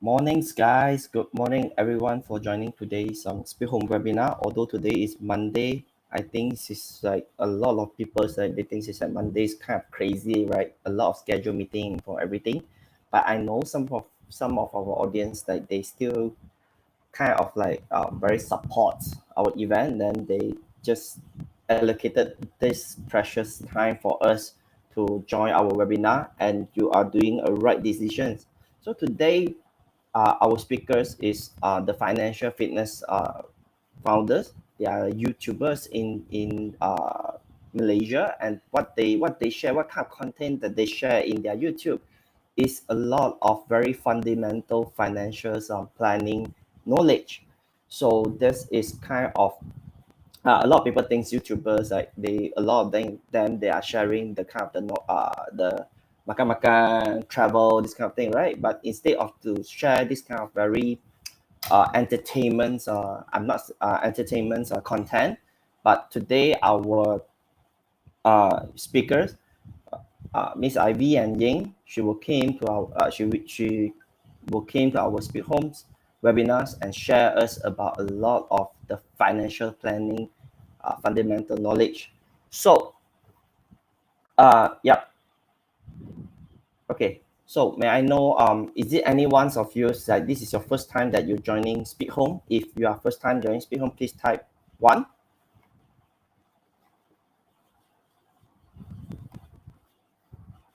Mornings, guys. Good morning, everyone, for joining today's Speak Home webinar. Although today is Monday, I think this is like a lot of people say they think it's like Monday is kind of crazy, right? A lot of scheduled meeting for everything. But I know some of our audience that they still kind of like very support our event. Then they just allocated this precious time for us to join our webinar, and you are doing a right decisions. So today our speakers is the financial fitness founders. They are YouTubers in Malaysia, and what they share, what kind of content that they share in their YouTube, is a lot of very fundamental financial planning knowledge. So this is kind of a lot of people think YouTubers like a lot of them they are sharing the kind of the makan travel, this kind of thing, right? But instead of to share this kind of very entertainment I'm not entertainment content, but today our speakers, Miss Ivy and Ying, she will came to our she will came to our Speak Homes webinars and share us about a lot of the financial planning fundamental knowledge. So yeah, okay. So may I know, is it any one of you that this is your first time that you're joining Speak Home? If you are first time joining Speak Home, please type 1.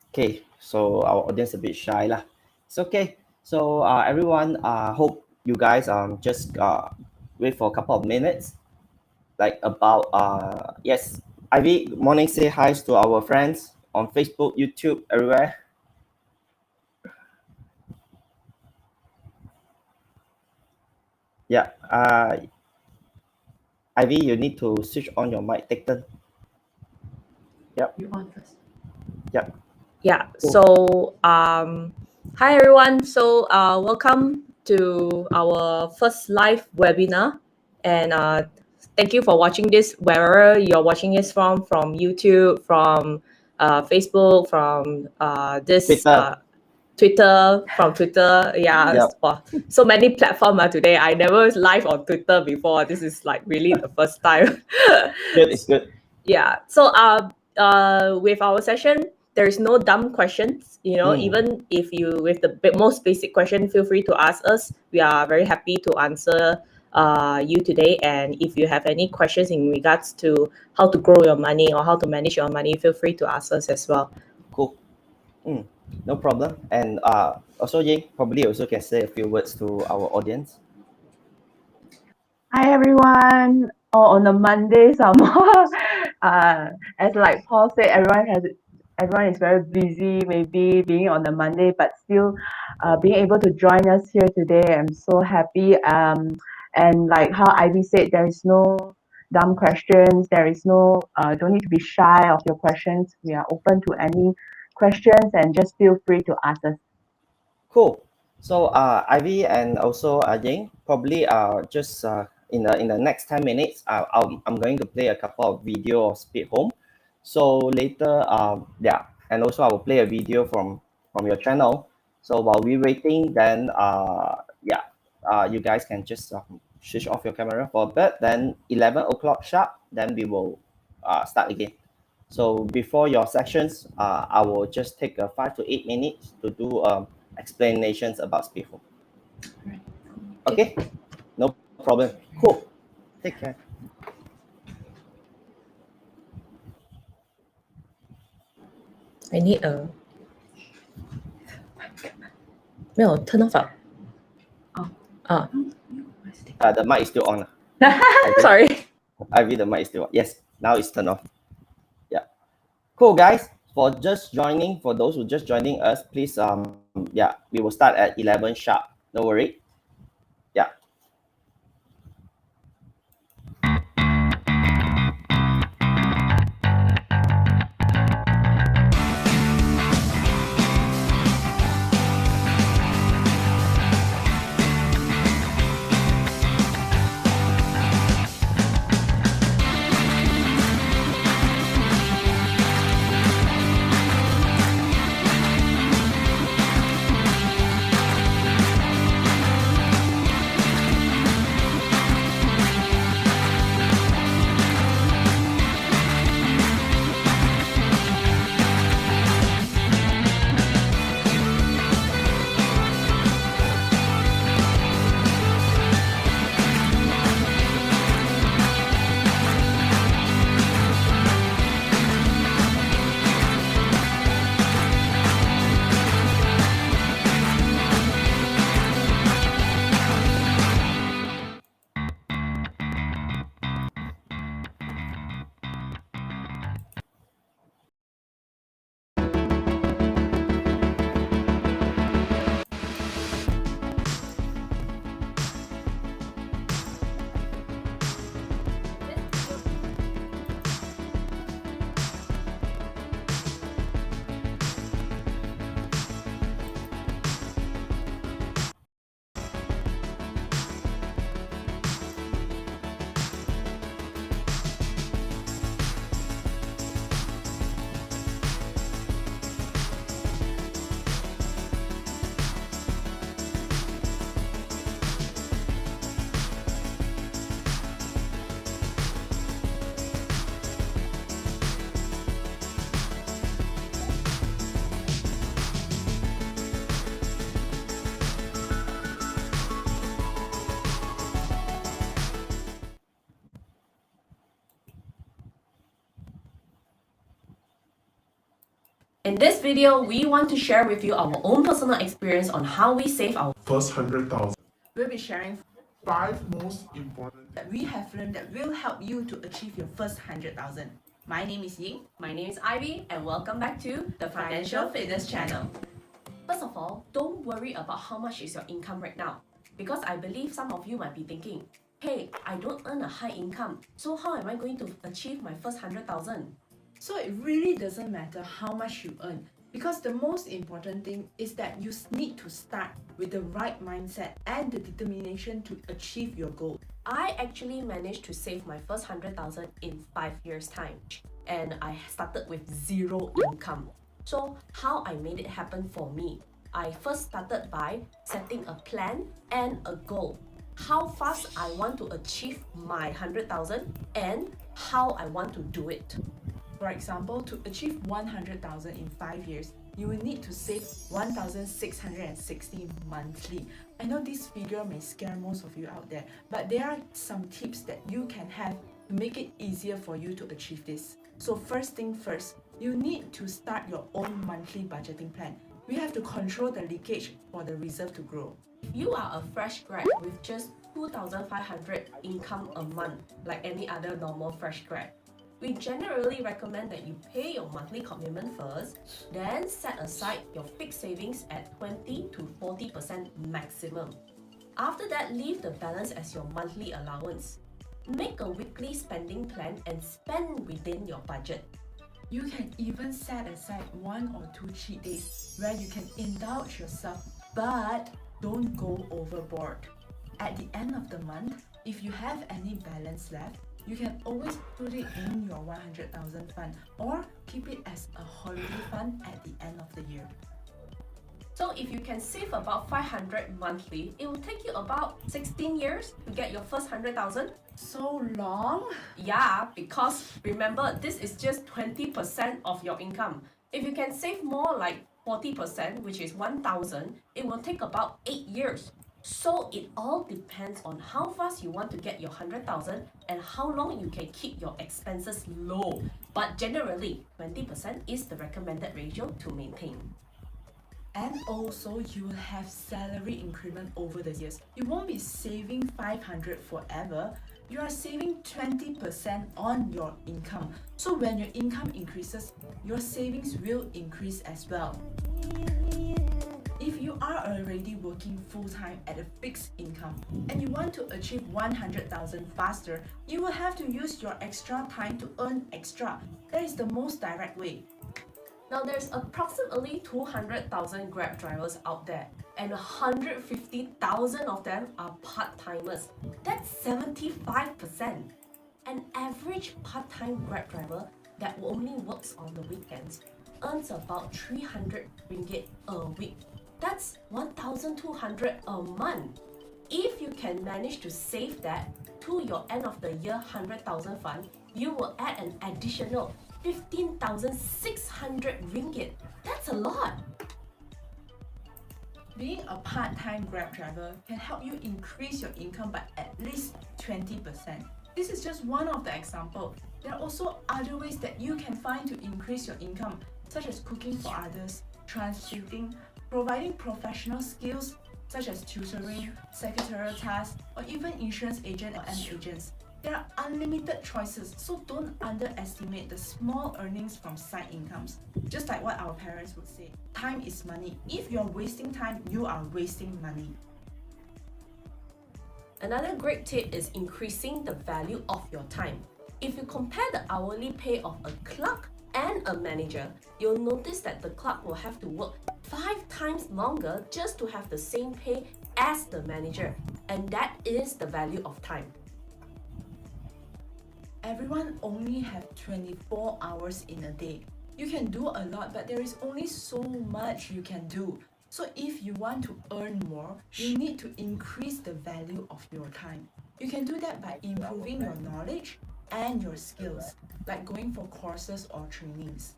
Okay, so our audience a bit shy lah. It's okay. So everyone, hope you guys just wait for a couple of minutes. Like about yes, Ivy, good morning. Say hi to our friends on Facebook, YouTube, everywhere. Yeah. Ivy, you need to switch on your mic. Take turn. Yep. You on first. Yep. Yeah. Cool. So hi everyone. So welcome to our first live webinar, and thank you for watching this wherever you're watching this from YouTube, from Facebook, from this Twitter. from Twitter. Yeah. Yep. Wow. So many platforms today. I never live on Twitter before. This is like really the first time. Good. It's good. Yeah. So with our session, there is no dumb questions. You know, even if you with the most basic question, feel free to ask us. We are very happy to answer you today. And if you have any questions in regards to how to grow your money or how to manage your money, feel free to ask us as well. Cool. No problem. And also, Ying, probably also can say a few words to our audience. Hi everyone. On a Monday, some as like Paul said, everyone is very busy, maybe being on a Monday, but still being able to join us here today. I'm so happy. And like how Ivy said, there is no dumb questions. There is no don't need to be shy of your questions. We are open to any questions, and just feel free to ask us. Cool. So Ivy and also Ying, probably just in the next 10 minutes, I'm going to play a couple of video of Speak Home. So later, yeah, and also I will play a video from your channel. So while we're waiting, then yeah, you guys can just switch off your camera for a bit. Then 11 o'clock sharp, then we will start again. So before your sections, I will just take 5 to 8 minutes to do explanations about Speak Home. Okay, no problem. Cool. Take care. I need a 没有 turn off 啊 The mic is still on. Sorry. Ivy, the mic is still on. Yes, now it's turned off. Yeah. Cool, guys. For just joining, for those who just joining us, please yeah, we will start at 11 sharp. Don't worry. Yeah. In this video, we want to share with you our own personal experience on how we save our first 100,000. We'll be sharing 5 most important that we have learned that will help you to achieve your first 100,000. My name is Ying. My name is Ivy, and welcome back to the Financial Fitness Channel. First of all, don't worry about how much is your income right now, because I believe some of you might be thinking, hey, I don't earn a high income, so how am I going to achieve my first 100,000? So it really doesn't matter how much you earn, because the most important thing is that you need to start with the right mindset and the determination to achieve your goal. I actually managed to save my first 100,000 in 5 years' time, and I started with zero income. So how I made it happen for me? I first started by setting a plan and a goal. How fast I want to achieve my 100,000 and how I want to do it. For example, to achieve 100,000 in 5 years, you will need to save 1,660 monthly. I know this figure may scare most of you out there, but there are some tips that you can have to make it easier for you to achieve this. So first thing first, you need to start your own monthly budgeting plan. We have to control the leakage for the reserve to grow. If you are a fresh grad with just 2,500 income a month, like any other normal fresh grad, we generally recommend that you pay your monthly commitment first, then set aside your fixed savings at 20 to 40% maximum. After that, leave the balance as your monthly allowance. Make a weekly spending plan and spend within your budget. You can even set aside 1 or 2 cheat days where you can indulge yourself, but don't go overboard. At the end of the month, if you have any balance left, you can always put it in your 100,000 fund or keep it as a holiday fund at the end of the year. So if you can save about 500 monthly, it will take you about 16 years to get your first 100,000. So long? Yeah, because remember, this is just 20% of your income. If you can save more like 40%, which is 1,000, it will take about 8 years. So it all depends on how fast you want to get your 100,000 and how long you can keep your expenses low. But generally, 20% is the recommended ratio to maintain. And also, you will have salary increment over the years. You won't be saving 500 forever. You are saving 20% on your income. So when your income increases, your savings will increase as well. If you are already working full-time at a fixed income and you want to achieve 100,000 faster, you will have to use your extra time to earn extra. That is the most direct way. Now there's approximately 200,000 Grab drivers out there, and 150,000 of them are part-timers. That's 75%. An average part-time Grab driver that only works on the weekends earns about 300 ringgit a week. That's 1,200 a month. If you can manage to save that to your end of the year 100,000 fund, you will add an additional 15,600 ringgit. That's a lot. Being a part-time Grab driver can help you increase your income by at least 20%. This is just one of the examples. There are also other ways that you can find to increase your income, such as cooking for others, translating, providing professional skills such as tutoring, secretarial tasks, or even insurance agent or agents. There are unlimited choices, so don't underestimate the small earnings from side incomes. Just like what our parents would say, time is money. If you're wasting time, you are wasting money. Another great tip is increasing the value of your time. If you compare the hourly pay of a clerk and a manager, you'll notice that the clerk will have to work 5 times longer just to have the same pay as the manager, and that is the value of time. Everyone only have 24 hours in a day. You can do a lot, but there is only so much you can do. So if you want to earn more, you need to increase the value of your time. You can do that by improving your knowledge and your skills, like going for courses or trainings.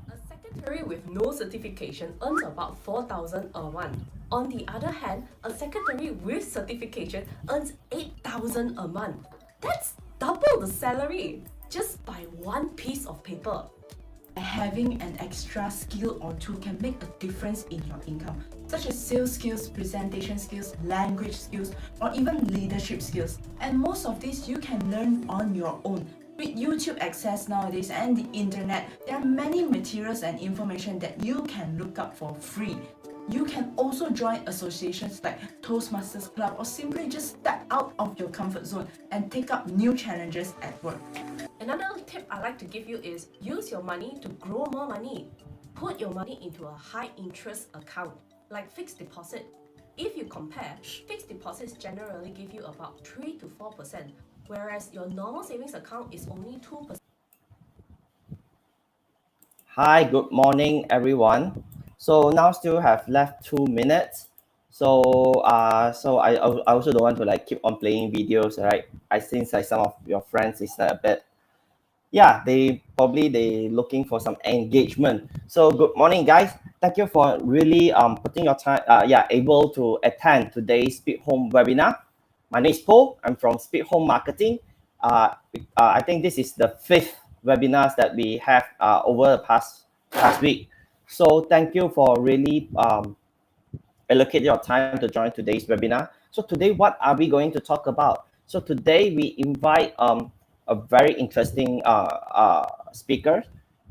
A secretary with no certification earns about 4,000 a month. On the other hand, a secretary with certification earns 8,000 a month. That's double the salary just by one piece of paper. having an extra skill or two can make a difference in your income, such as sales skills, presentation skills, language skills, or even leadership skills. And most of these you can learn on your own. With YouTube access nowadays and the internet, there are many materials and information that you can look up for free. You can also join associations like Toastmasters Club or simply just step out of your comfort zone and take up new challenges at work. Another tip I like to give you is use your money to grow more money. Put your money into a high interest account like fixed deposit. If you compare, fixed deposits generally give you about 3 to 4%, whereas your normal savings account is only 2%. Hi, good morning, everyone. So now still have left 2 minutes. So I also don't want to like keep on playing videos, right? I think like some of your friends is a bit, yeah, they looking for some engagement. So good morning, guys. Thank you for really putting your time, able to attend today's Speed Home webinar. My name is Paul. I'm from Speed Home Marketing. I think this is the 5th webinars that we have over the past week. So thank you for really allocate your time to join today's webinar. So today, what are we going to talk about? So today we invite a very interesting speaker.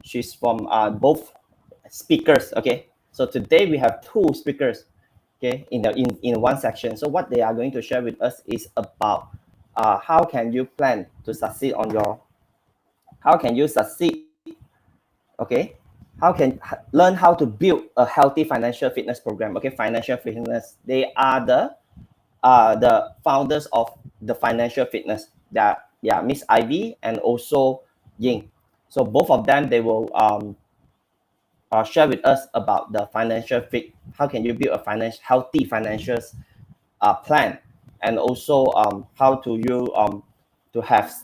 She's from both speakers. Okay, so today we have 2 speakers. Okay, in one section. So what they are going to share with us is about how can you plan to succeed on your, how can you succeed, okay, how can learn how to build a healthy financial fitness program. Okay, financial fitness, they are the founders of the financial fitness, that Miss Ivy and also Ying. So both of them, they will share with us about the financial fit, how can you build a healthy financial plan, and also how to you to have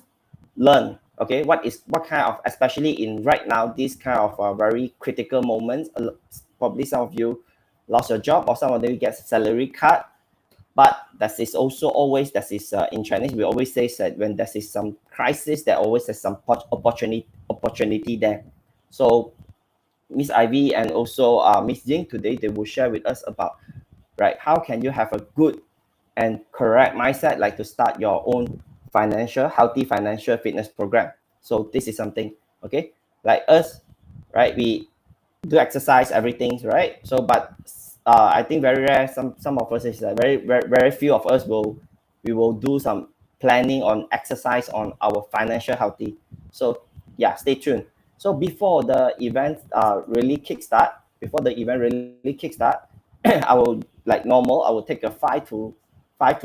learn, okay, what kind of, especially in right now, this kind of very critical moments. Probably some of you lost your job, or some of them get salary cut, but that is also always, that is in Chinese we always say that when there is some crisis, there always is some opportunity there. So Miss Ivy and also Miss Ying, today they will share with us about, right, how can you have a good and correct mindset, like to start your own healthy financial fitness program. So this is something, okay, like us, right, we do exercise, everything, right? So but I think very rare, some of us is very few of us we will do some planning on exercise on our financial healthy. So yeah, stay tuned. So before the event really kickstart, I will, like normal, I will take a 5 to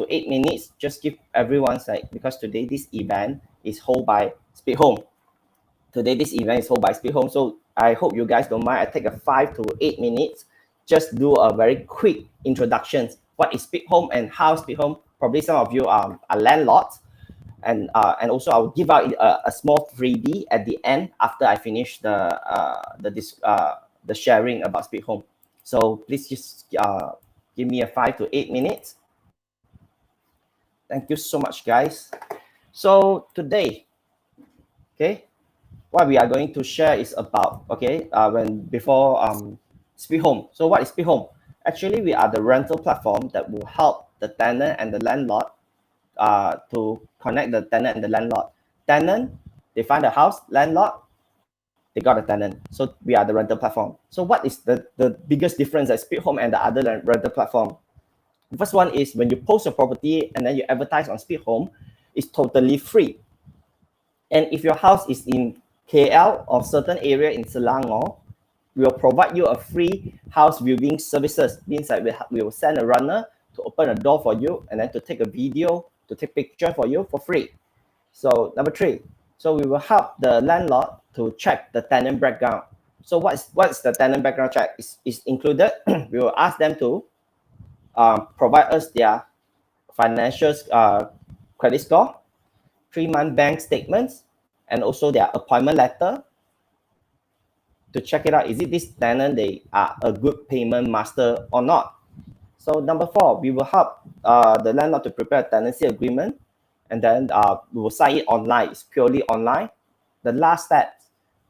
8 minutes, just give everyone's, like, because today this event is held by Speed Home. So I hope you guys don't mind. I take a 5 to 8 minutes, just do a very quick introduction. What is Speed Home and how Speed Home? Probably some of you are landlords, and also I will give out a small freebie at the end after I finish the sharing about Speed Home. So please just give me a 5 to 8 minutes. Thank you so much, guys. So today, okay, what we are going to share is about, okay, before Speed Home. So what is Speed Home? Actually, we are the rental platform that will help the tenant and the landlord to connect the tenant and the landlord. Tenant, they find a house. Landlord, they got a tenant. So we are the rental platform. So what is the biggest difference at Speed Home and the other rental platform? The first one is when you post your property and then you advertise on Speed Home, it's totally free. And if your house is in KL or certain area in Selangor, we will provide you a free house viewing services. Means that we will send a runner to open a door for you and then to take a video, to take picture for you for free. So number 3, so we will help the landlord to check the tenant background. So what's the tenant background check? Is included. We will ask them to provide us their financial credit score, 3-month bank statements, and also their appointment letter to check it out. Is it this tenant, they are a good payment master or not? So number 4, we will help the landlord to prepare a tenancy agreement, and then we will sign it online. It's purely online. The last step,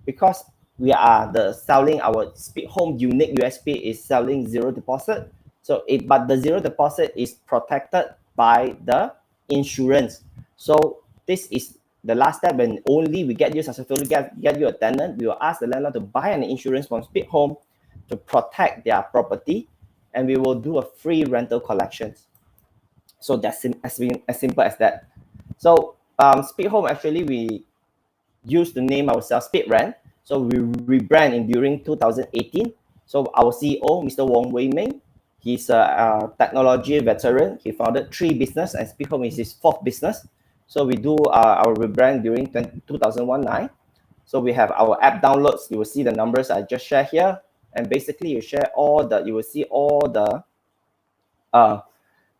because we are the selling our Speed Home unique USP is selling zero deposit. So but the zero deposit is protected by the insurance. So this is the last step. When only we get you successfully get you a tenant, we will ask the landlord to buy an insurance from Speed Home to protect their property, and we will do a free rental collections. So that's as simple as that. So Speed Home, actually we used to name ourselves Speed Rent. So we rebrand in during 2018. So our CEO, Mr. Wong Wei Ming, he's a technology veteran. He founded 3 business, and Speed Home is his 4th business. So we do our rebrand during 2019. So we have our app downloads. You will see the numbers I just shared here, and basically you will see all the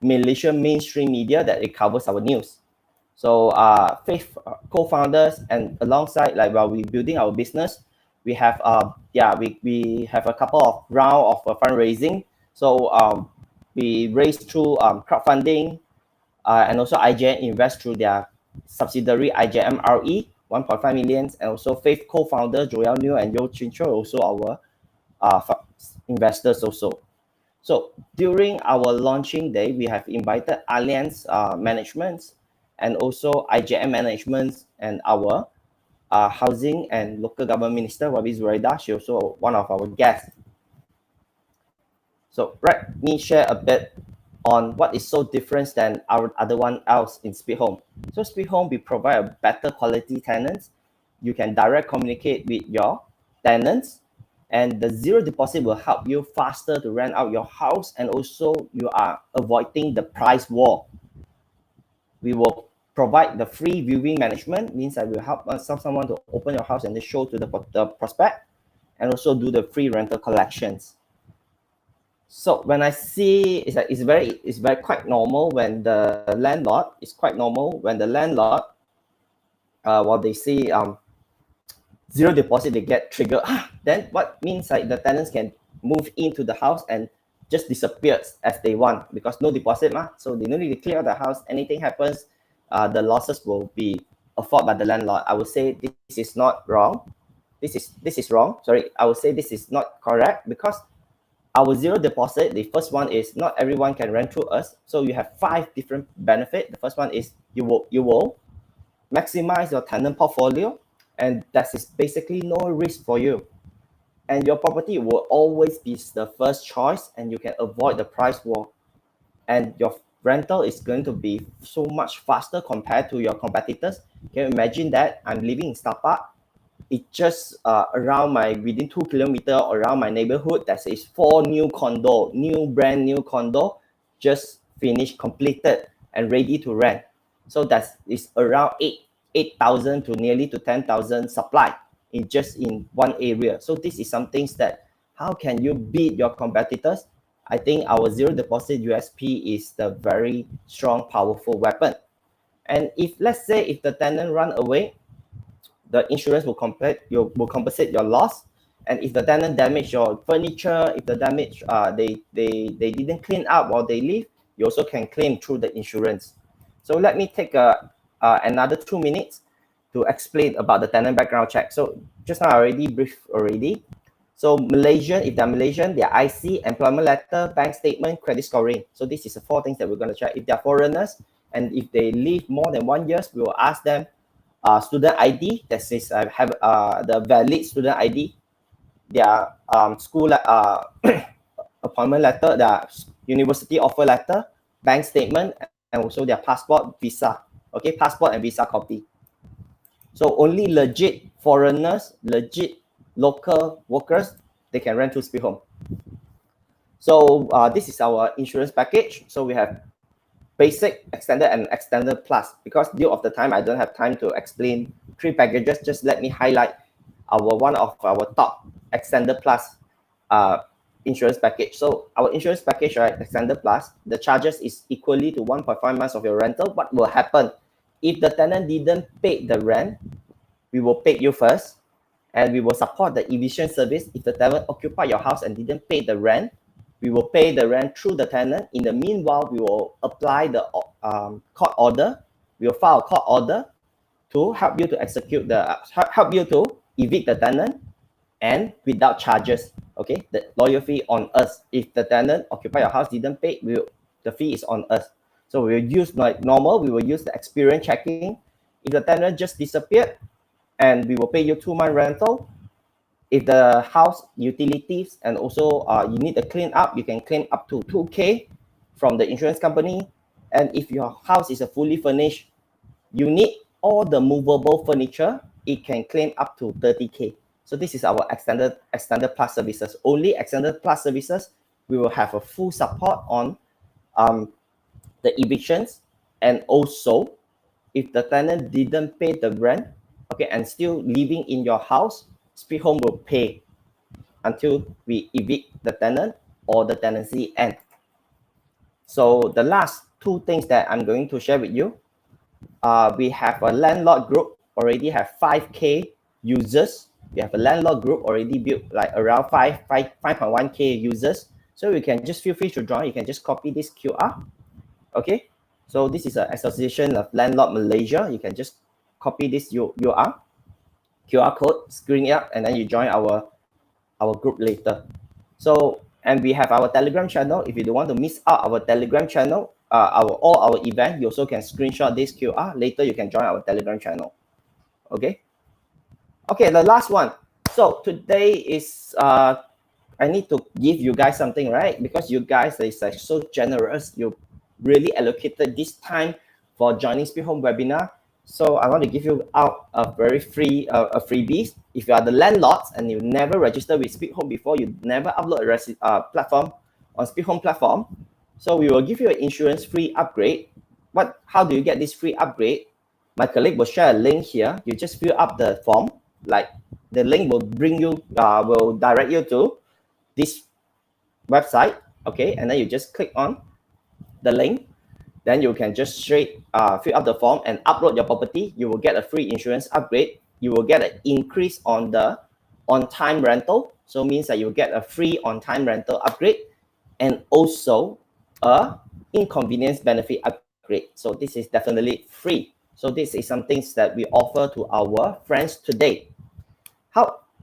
Malaysian mainstream media that it covers our news. So faith co-founders, and alongside, like while we building our business, we have we have a couple of round of fundraising. So we raised through crowdfunding, and also IJM invest through their subsidiary IJM RE 1.5 million, and also faith co-founder Joel New and Yo Chin Cho also our investors also. So during our launching day, we have invited Allianz Management and also IJM Management, and our Housing and Local Government Minister, Wabi Zuraida. She also one of our guests. So let me share a bit on what is so different than our other one else in Speed Home. So Speed Home, we provide a better quality tenants. You can direct communicate with your tenants, and the zero deposit will help you faster to rent out your house, and also you are avoiding the price war. We will provide the free viewing management, means that will help someone to open your house and then show to the prospect, and also do the free rental collections. So when I see, it's very quite normal when the landlord while they see zero deposit, they get triggered. Then what means like the tenants can move into the house and just disappears as they want, because no deposit so they don't need to clear out the house. Anything happens, the losses will be afforded by the landlord. I would say this is not wrong. This is wrong. Sorry, I would say this is not correct, because our zero deposit, the first one is not everyone can rent through us. So you have 5 different benefits. The first one is you will maximize your tenant portfolio, and that is basically no risk for you. And your property will always be the first choice, and you can avoid the price war. And your rental is going to be so much faster compared to your competitors. Can you imagine that? I'm living in Star Park. It just around within 2 kilometers around my neighborhood, that is 4 brand new condo, just finished, completed, and ready to rent. So that is around 8,000 to nearly to 10,000 supply in one area. So this is something that how can you beat your competitors? I think our zero deposit USP is the very strong, powerful weapon. And if let's say if the tenant run away, the insurance will compensate your loss. And if the tenant damage your furniture, if the damage they didn't clean up while they leave, you also can claim through the insurance. So let me take another 2 minutes to explain about the tenant background check. So just now I already briefed already. So Malaysian, if they're Malaysian, their IC, employment letter, bank statement, credit scoring. So this is the 4 things that we're going to check. If they're foreigners and if they live more than 1 year, we will ask them student ID, that says have the valid student ID, their school appointment letter, their university offer letter, bank statement, and also their passport, visa. Okay, passport and visa copy. So only legit foreigners, legit local workers, they can rent to Speed Home. So this is our insurance package. So we have basic, extended, and extended plus. Because due of the time, I don't have time to explain 3 packages. Just let me highlight one of our top extended plus insurance package. So our insurance package, right, extended plus, the charges is equally to 1.5 months of your rental. What will happen if the tenant didn't pay the rent? We will pay you first, and we will support the eviction service. If the tenant occupied your house and didn't pay the rent, we will pay the rent through the tenant. In the meanwhile, we will apply the court order. We will file a court order to help you to execute help you to evict the tenant. and without charges. Okay, the lawyer fee on us. If the tenant occupy your house didn't pay, the fee is on us. So we will use like normal. We will use the experience checking. If the tenant just disappeared, and we will pay you 2 month rental. If the house utilities and also you need to clean up, you can claim up to 2K from the insurance company. And if your house is a fully furnished unit, all the movable furniture, it can claim up to 30K. So this is our extended plus services. Only extended plus services, we will have a full support on the evictions, and also if the tenant didn't pay the rent, okay, and still living in your house, Speed Home will pay until we evict the tenant or the tenancy end. So the last 2 things that I'm going to share with you, we have a landlord group already have 5K users. We have a landlord group already built like around 5.1K users. So you can just feel free to join. You can just copy this QR. Okay. So this is an association of landlord Malaysia. You can just copy this QR code, screen it up, and then you join our group later. So, and we have our Telegram channel. If you don't want to miss out our Telegram channel, all our event, you also can screenshot this QR. Later, you can join our Telegram channel. Okay. Okay, the last one. So today is I need to give you guys something, right? Because you guys is like so generous. You really allocated this time for joining Speed Home webinar. So I want to give you out a very free freebies. If you are the landlords and you never registered with Speed Home before, you never upload a platform on Speed Home platform. So we will give you an insurance free upgrade. How do you get this free upgrade? My colleague will share a link here. You just fill up the form. Like the link will bring you, will direct you to this website. Okay, and then you just click on the link. Then you can just straight fill up the form and upload your property. You will get a free insurance upgrade. You will get an increase on the on-time rental. So means that you will get a free on-time rental upgrade and also a inconvenience benefit upgrade. So this is definitely free. So this is some things that we offer to our friends today.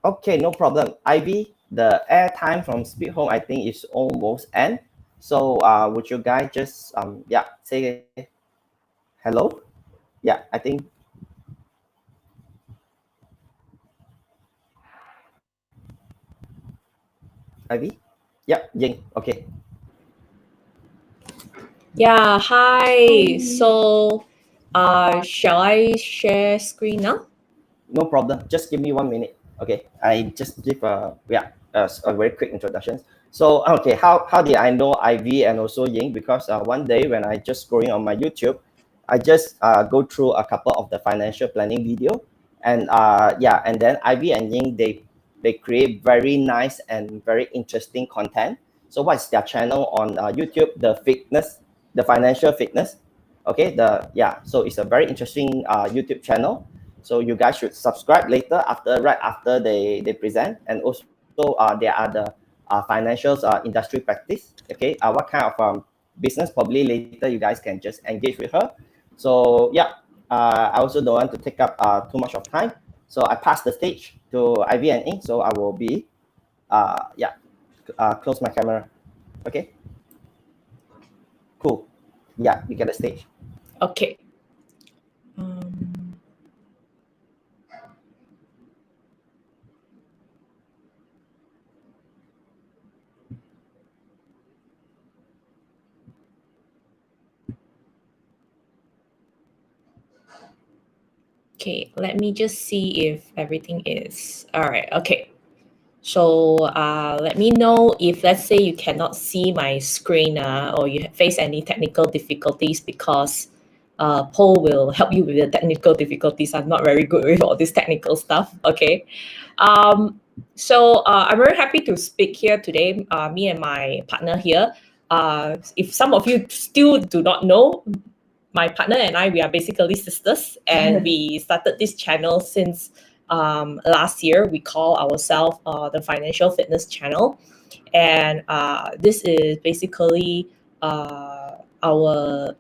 Okay, no problem. Ivy, the airtime from Speed Home, I think is almost end. So would you guys just say hello? Yeah, I think Ivy? Yeah, Ying. Okay. Yeah, hi. So shall I share screen now? No problem. Just give me 1 minute. Okay. I just give a very quick introduction. So okay, how did I know Ivy and also Ying? Because one day when I just scrolling on my YouTube, I just go through a couple of the financial planning video, and and then Ivy and Ying they create very nice and very interesting content. So what's their channel on YouTube? The financial fitness. Okay, so it's a very interesting YouTube channel. So you guys should subscribe later right after they present, and also there are the financials industry practice. Okay, what kind of business? Probably later you guys can just engage with her. So I also don't want to take up too much of time. So I pass the stage to Ivy and Ing. So I will be close my camera. Okay. Cool. Yeah, you get the stage. Okay. Okay, let me just see if everything is all right. Okay. So let me know if, let's say, you cannot see my screen or you face any technical difficulties, because Paul will help you with the technical difficulties. I'm not very good with all this technical stuff. Okay. So I'm very happy to speak here today. Me and my partner here. If some of you still do not know, my partner and I, we are basically sisters, and we started this channel since last year. We call ourselves the Financial Fitness Channel, and this is basically our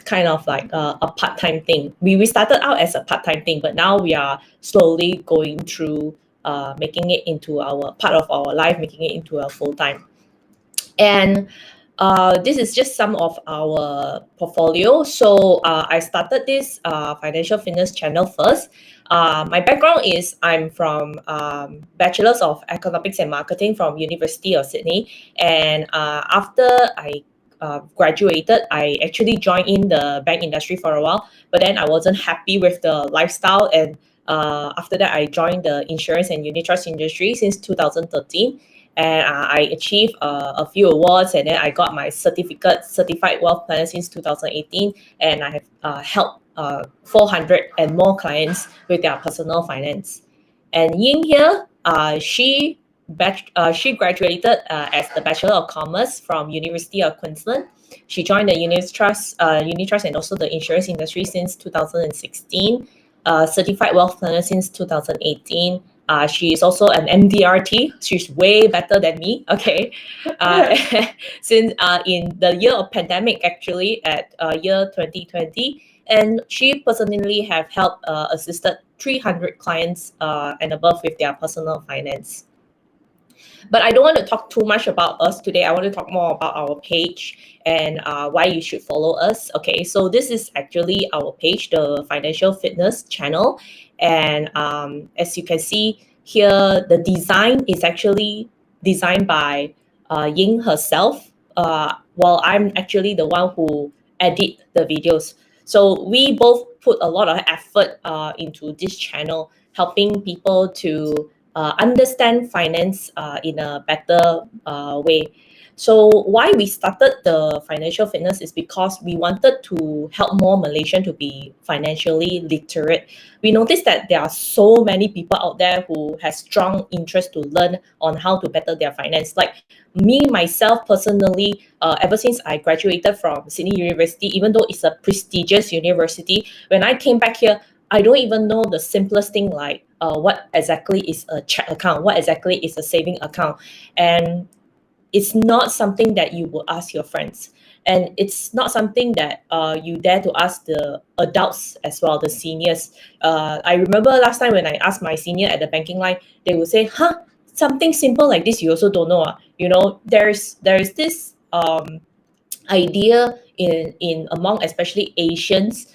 kind of like a part-time thing. We started out as a part-time thing, but now we are slowly going through making it into our part of our life, making it into a full time. And this is just some of our portfolio. So I started this financial fitness channel first. My background is I'm from Bachelor's of Economics and Marketing from University of Sydney. And after I graduated, I actually joined in the bank industry for a while, but then I wasn't happy with the lifestyle. And after that, I joined the insurance and unit trust industry since 2013. And I achieved a few awards, and then I got my certified wealth planner since 2018, and I have helped 400 and more clients with their personal finance. And Ying here, she graduated as the Bachelor of Commerce from University of Queensland. She joined the unit trust and also the insurance industry since 2016. Certified wealth planner since 2018. She is also an MDRT. She's way better than me. Okay, since in the year of pandemic, actually at year 2020, and she personally have helped assisted 300 clients and above with their personal finance. But I don't want to talk too much about us today. I want to talk more about our page and why you should follow us. Okay, so this is actually our page, the Financial Fitness channel. And as you can see here, the design is actually designed by Ying herself, while I'm actually the one who edit the videos. So we both put a lot of effort into this channel, helping people to understand finance in a better way. So why we started the financial fitness is because we wanted to help more Malaysian to be financially literate. We noticed that there are so many people out there who has strong interest to learn on how to better their finance. Like me myself personally, ever since I graduated from Sydney University, even though it's a prestigious university, when I came back here, I don't even know the simplest thing like what exactly is a check account, what exactly is a saving account. And it's not something that you will ask your friends. And it's not something that you dare to ask the adults as well, the seniors. I remember last time when I asked my senior at the banking line, they would say, huh, something simple like this, you also don't know. You know, there's this idea in among especially Asians,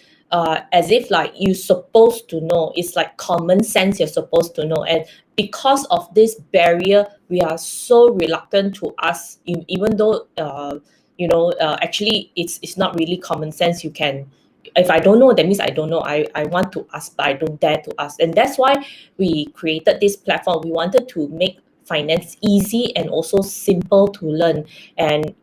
as if like you're supposed to know. It's like common sense you're supposed to know. And because of this barrier, we are so reluctant to ask, even though actually it's not really common sense. You can, if I don't know, that means I don't know. I want to ask, but I don't dare to ask. And that's why we created this platform. We wanted to make finance easy and also simple to learn. And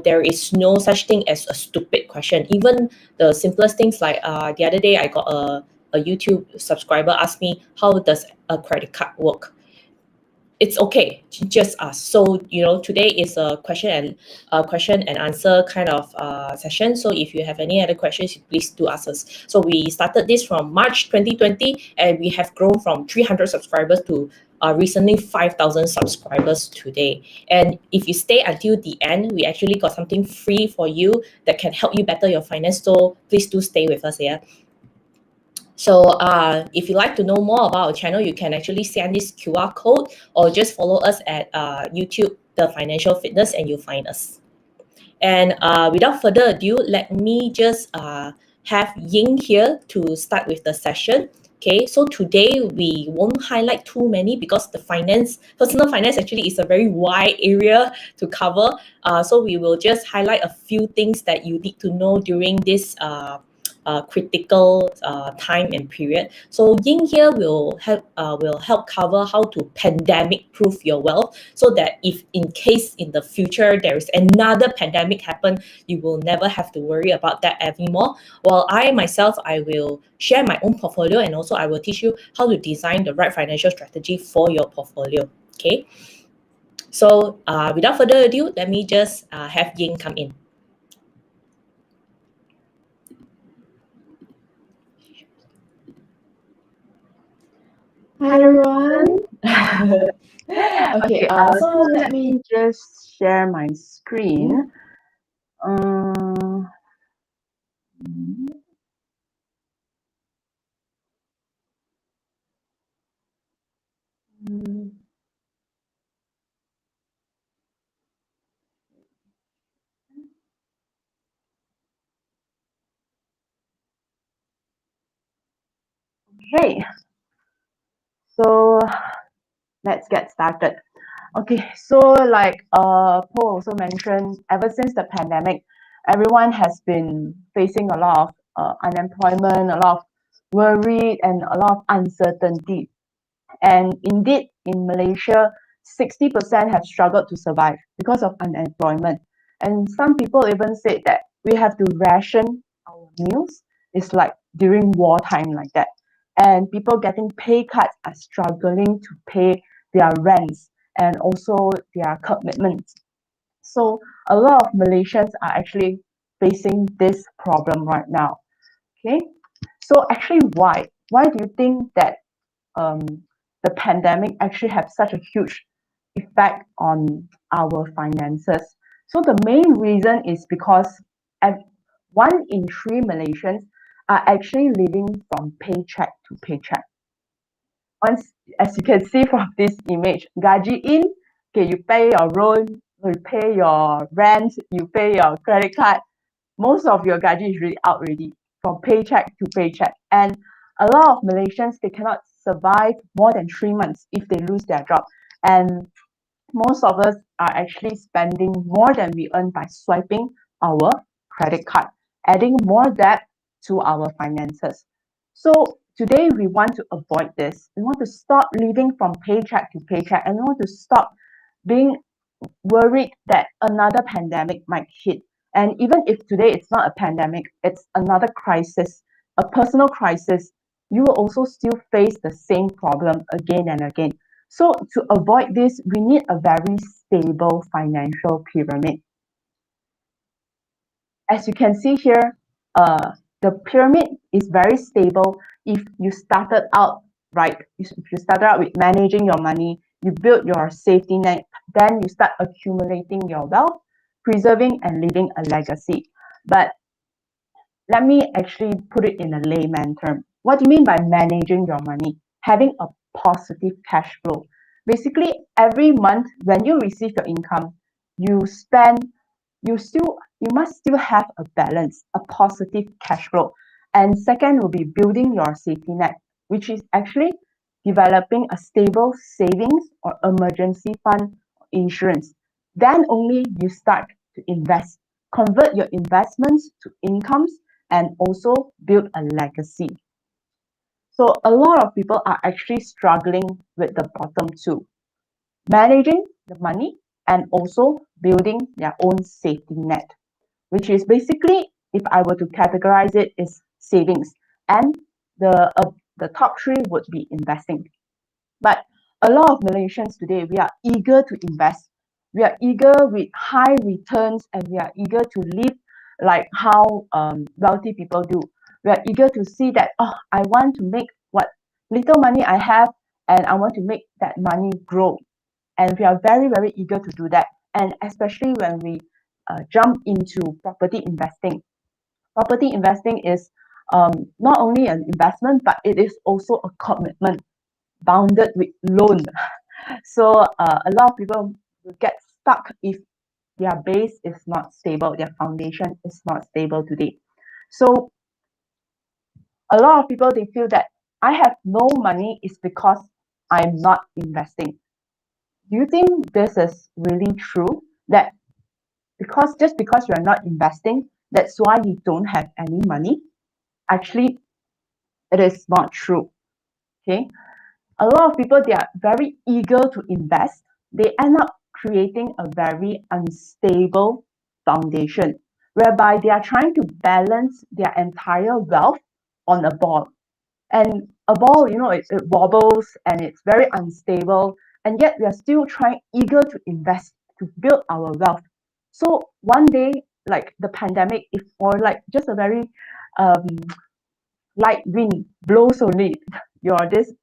there is no such thing as a stupid question. Even the simplest things, like the other day I got a YouTube subscriber asked me, how does a credit card work? It's okay, just ask. So today is a question and answer kind of session. So if you have any other questions, please do ask us. So we started this from March 2020, and we have grown from 300 subscribers to recently 5,000 subscribers today. And if you stay until the end, we actually got something free for you that can help you better your finance. So please do stay with us here. So if you'd like to know more about our channel, you can actually scan this QR code or just follow us at YouTube, The Financial Fitness, and you'll find us. And without further ado, let me just have Ying here to start with the session. Okay, so today we won't highlight too many because the personal finance actually is a very wide area to cover. So we will just highlight a few things that you need to know during this critical time and period. So Ying here will help cover how to pandemic proof your wealth, so that if in case in the future there is another pandemic happen, you will never have to worry about that anymore. While I myself, I will share my own portfolio, and also I will teach you how to design the right financial strategy for your portfolio. Okay. So without further ado, let me just have Ying come in. Hi everyone. Okay, so let me just share my screen. Okay, so let's get started. Okay, so like Paul also mentioned, ever since the pandemic, everyone has been facing a lot of unemployment, a lot of worry, and a lot of uncertainty. And indeed, in Malaysia, 60% have struggled to survive because of unemployment. And some people even said that we have to ration our meals. It's like during wartime like that. And people getting pay cuts are struggling to pay their rents and also their commitments. So a lot of Malaysians are actually facing this problem right now. Okay. So actually, why? Why do you think that um, the pandemic actually have such a huge effect on our finances? So the main reason is because 1 in 3 Malaysians are actually living from paycheck to paycheck. Once, as you can see from this image, gaji in, okay, you pay your loan, you pay your rent, you pay your credit card. Most of your gaji is really out already from paycheck to paycheck. And a lot of Malaysians, they cannot survive more than 3 months if they lose their job. And most of us are actually spending more than we earn by swiping our credit card, adding more debt to our finances. So today we want to avoid this. We want to stop living from paycheck to paycheck, and we want to stop being worried that another pandemic might hit. And even if today it's not a pandemic, it's another crisis, a personal crisis, you will also still face the same problem again and again. So to avoid this, we need a very stable financial pyramid. As you can see here, the pyramid is very stable if you started out right. If you started out with managing your money, you build your safety net, then you start accumulating your wealth, preserving and leaving a legacy. But let me actually put it in a layman term. What do you mean by managing your money? Having a positive cash flow. Basically, every month when you receive your income, you spend, you must still have a balance, a positive cash flow. And second will be building your safety net, which is actually developing a stable savings or emergency fund insurance. Then only you start to invest, convert your investments to incomes, and also build a legacy. So a lot of people are actually struggling with the bottom two, managing the money and also building their own safety net, which is basically, if I were to categorize it, is savings. And the top three would be investing. But a lot of Malaysians today, we are eager to invest. We are eager with high returns, and we are eager to live like how wealthy people do. We are eager to see that, oh, I want to make what little money I have, and I want to make that money grow. And we are very, very eager to do that. And especially when we jump into property investing. Property investing is not only an investment, but it is also a commitment bounded with loan. So a lot of people will get stuck if their base is not stable, their foundation is not stable today. So a lot of people, they feel that I have no money is because I'm not investing. Do you think this is really true? That just because you're not investing, that's why you don't have any money? Actually, it is not true. Okay. A lot of people, they are very eager to invest. They end up creating a very unstable foundation whereby they are trying to balance their entire wealth on a ball. And a ball, it wobbles and it's very unstable. And yet we are still eager to invest, to build our wealth. So one day, like the pandemic, if or like just a very um, light wind blows only,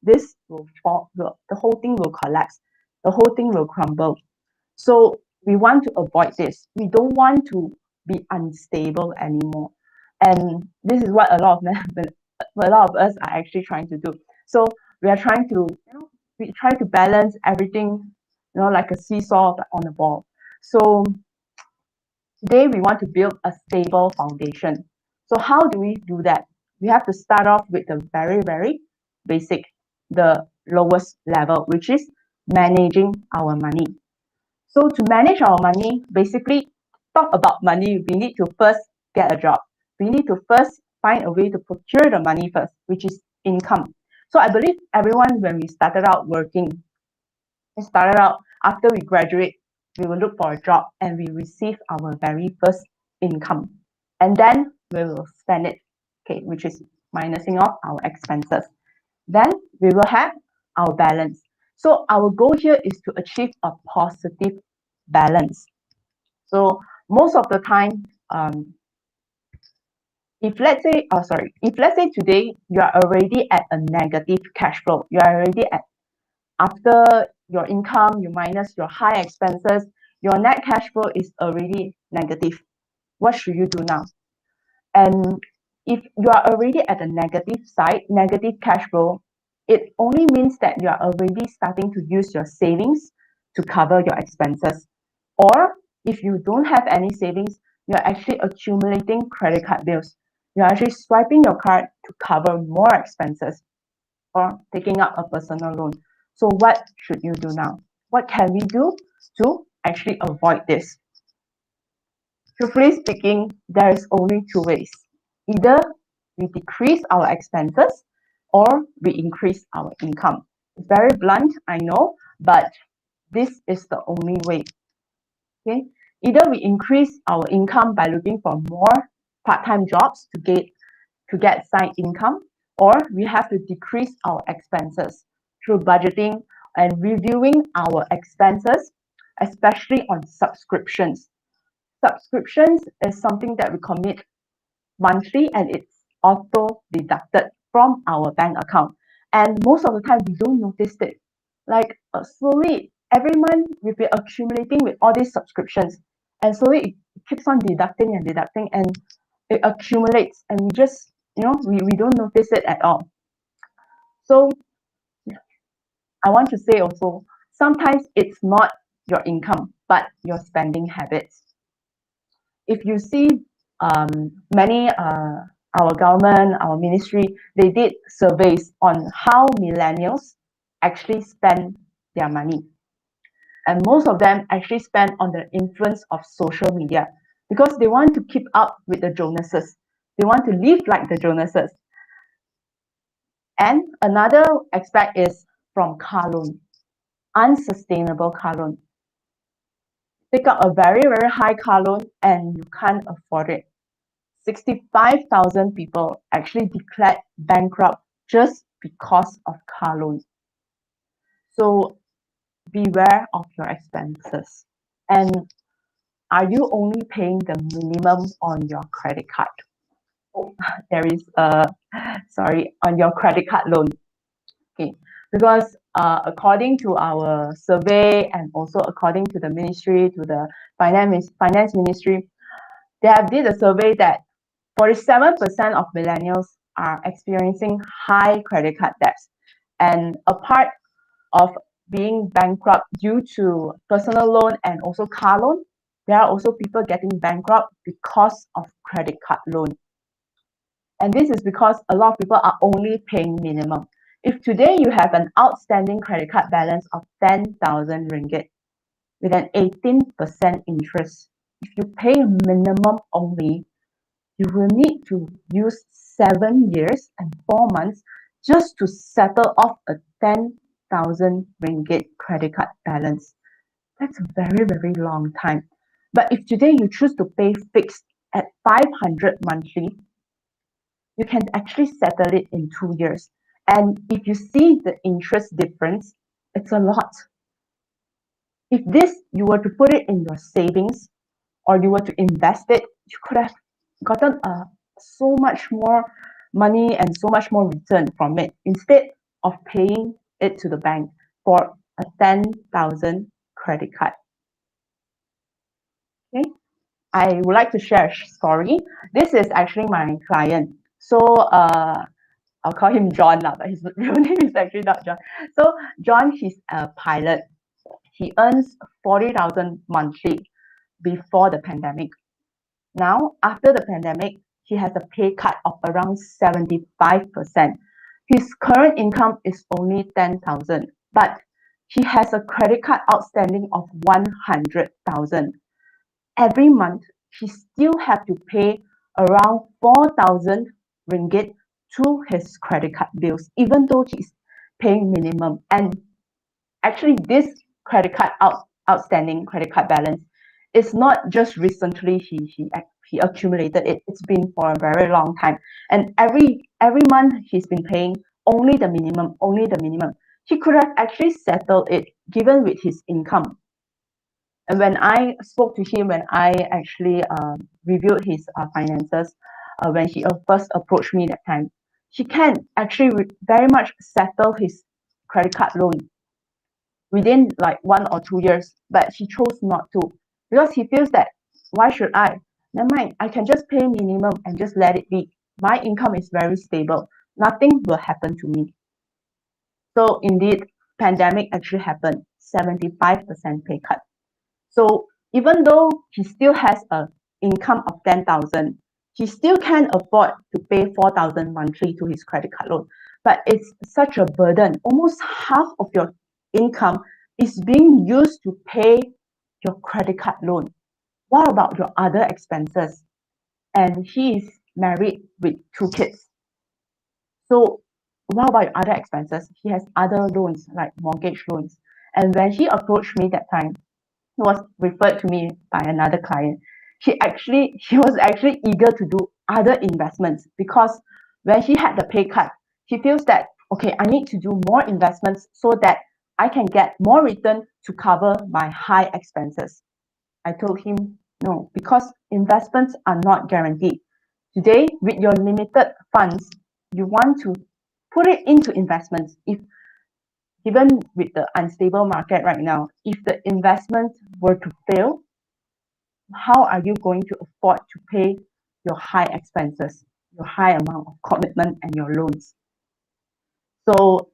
this will fall, the whole thing will collapse, the whole thing will crumble. So we want to avoid this. We don't want to be unstable anymore. And this is what a lot of us are actually trying to do. So we are trying to, we try to balance everything, like a seesaw on a ball. So today we want to build a stable foundation. So how do we do that? We have to start off with a very, very basic, the lowest level, which is managing our money. So to manage our money, basically talk about money, we need to first get a job. We need to first find a way to procure the money first, which is income. So I believe everyone, when we started out working, we started out after we graduate, we will look for a job and we receive our very first income. And then we will spend it, okay, which is minusing off our expenses. Then we will have our balance. So our goal here is to achieve a positive balance. So most of the time, if let's say today you are already at a negative cash flow, you are already at, after your income, you minus your high expenses, your net cash flow is already negative. What should you do now? And if you are already at the negative side, negative cash flow, it only means that you are already starting to use your savings to cover your expenses. Or if you don't have any savings, you're actually accumulating credit card bills. You're actually swiping your card to cover more expenses or taking up a personal loan. So what should you do now? What can we do to actually avoid this? Truthfully speaking, there is only two ways. Either we decrease our expenses or we increase our income. It's very blunt, I know, but this is the only way. Okay, either we increase our income by looking for more part-time jobs to get side income, or we have to decrease our expenses through budgeting and reviewing our expenses, especially on subscriptions. Subscriptions is something that we commit monthly and it's auto deducted from our bank account. And most of the time we don't notice it. Like slowly every month we've been accumulating with all these subscriptions, and slowly it keeps on deducting and deducting, and it accumulates, and we just we don't notice it at all. So I want to say also, sometimes it's not your income but your spending habits. If you see many our government, our ministry, they did surveys on how millennials actually spend their money. And most of them actually spend on the influence of social media because they want to keep up with the Jonases. They want to live like the Jonases. And another aspect is from car loan, unsustainable car loan. Take out a very, very high car loan and you can't afford it. 65,000 people actually declared bankrupt just because of car loans. So beware of your expenses. And are you only paying the minimum on your credit card? Oh, there is on your credit card loan. Okay, because according to our survey and also according to the ministry, to the finance ministry, they have did a survey that 47% of millennials are experiencing high credit card debts. And apart of being bankrupt due to personal loan and also car loan, there are also people getting bankrupt because of credit card loan. And this is because a lot of people are only paying minimum. If today you have an outstanding credit card balance of 10,000 ringgit with an 18% interest, if you pay minimum only, you will need to use 7 years and 4 months just to settle off a 10,000 ringgit credit card balance. That's a very, very long time. But if today you choose to pay fixed at 500 monthly, you can actually settle it in 2 years. And if you see the interest difference, it's a lot. If you were to put it in your savings or you were to invest it, you could have gotten so much more money and so much more return from it instead of paying it to the bank for a 10,000 credit card. Okay, I would like to share a story. This is actually my client. So I'll call him John now, but his real name is actually not John. So John, he's a pilot. He earns 40,000 monthly before the pandemic. Now, after the pandemic, he has a pay cut of around 75%. his current income is only 10,000, but he has a credit card outstanding of 100,000. Every month, he still have to pay around 4,000 ringgit to his credit card bills, even though he's paying minimum. And actually, this credit card outstanding credit card balance is not just recently he accumulated it. It's been for a very long time, and every month he's been paying only the minimum, only the minimum. He could have actually settled it given with his income. And when I spoke to him, when I actually reviewed his finances, when he first approached me that time, he can actually very much settle his credit card loan within like 1 or 2 years, but he chose not to because he feels that why should I? Never mind, I can just pay minimum and just let it be. My income is very stable. Nothing will happen to me. So indeed, pandemic actually happened, 75% pay cut. So even though he still has a income of 10,000, he still can afford to pay 4,000 monthly to his credit card loan. But it's such a burden. Almost half of your income is being used to pay your credit card loan. What about your other expenses? And he is married with 2 kids. So what about your other expenses? He has other loans like mortgage loans. And when he approached me that time, he was referred to me by another client. He was actually eager to do other investments because when he had the pay cut, he feels that okay, I need to do more investments so that I can get more return to cover my high expenses. I told him no, because investments are not guaranteed. Today, with your limited funds, you want to put it into investments. If given with the unstable market right now, if the investment were to fail, how are you going to afford to pay your high expenses, your high amount of commitment and your loans? So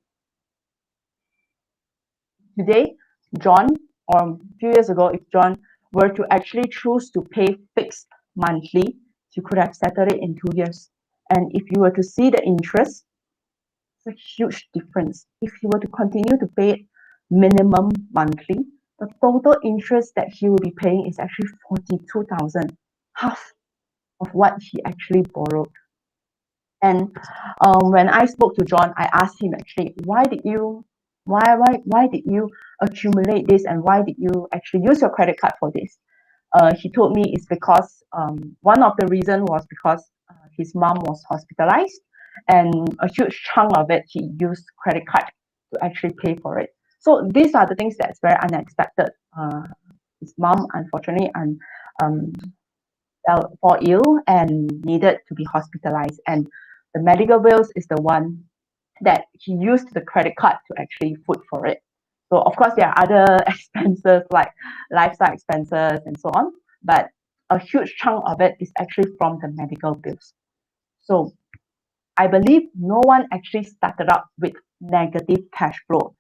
today, John, or a few years ago, if John were to actually choose to pay fixed monthly, you could have settled it in 2 years. And if you were to see the interest, it's a huge difference. If he were to continue to pay it minimum monthly, the total interest that he will be paying is actually 42,000, half of what he actually borrowed. And when I spoke to John, I asked him actually, why did you accumulate this, and why did you actually use your credit card for this? He told me it's because one of the reason was because his mom was hospitalized, and a huge chunk of it he used credit card to actually pay for it. So these are the things that's very unexpected. His mom unfortunately fell ill and needed to be hospitalized, and the medical bills is the one that he used the credit card to actually foot for it. So of course there are other expenses like lifestyle expenses and so on, but a huge chunk of it is actually from the medical bills. So I believe no one actually started out with negative cash flow.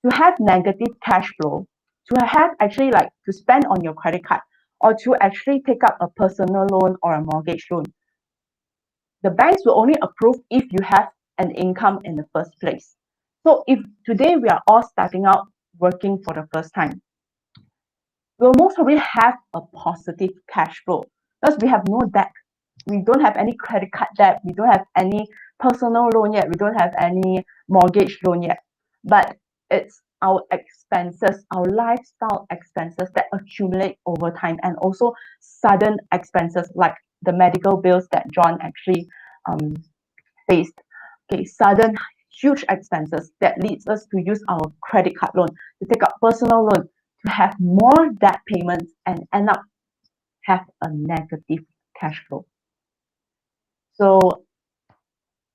To have negative cash flow, to have actually like to spend on your credit card, or to actually take up a personal loan or a mortgage loan, the banks will only approve if you have an income in the first place. So if today we are all starting out working for the first time, we'll most probably have a positive cash flow because we have no debt. We don't have any credit card debt. We don't have any personal loan yet. We don't have any mortgage loan yet. But it's our expenses, our lifestyle expenses that accumulate over time, and also sudden expenses like the medical bills that John actually faced. Okay, sudden huge expenses that leads us to use our credit card loan, to take up personal loan, to have more debt payments and end up have a negative cash flow. So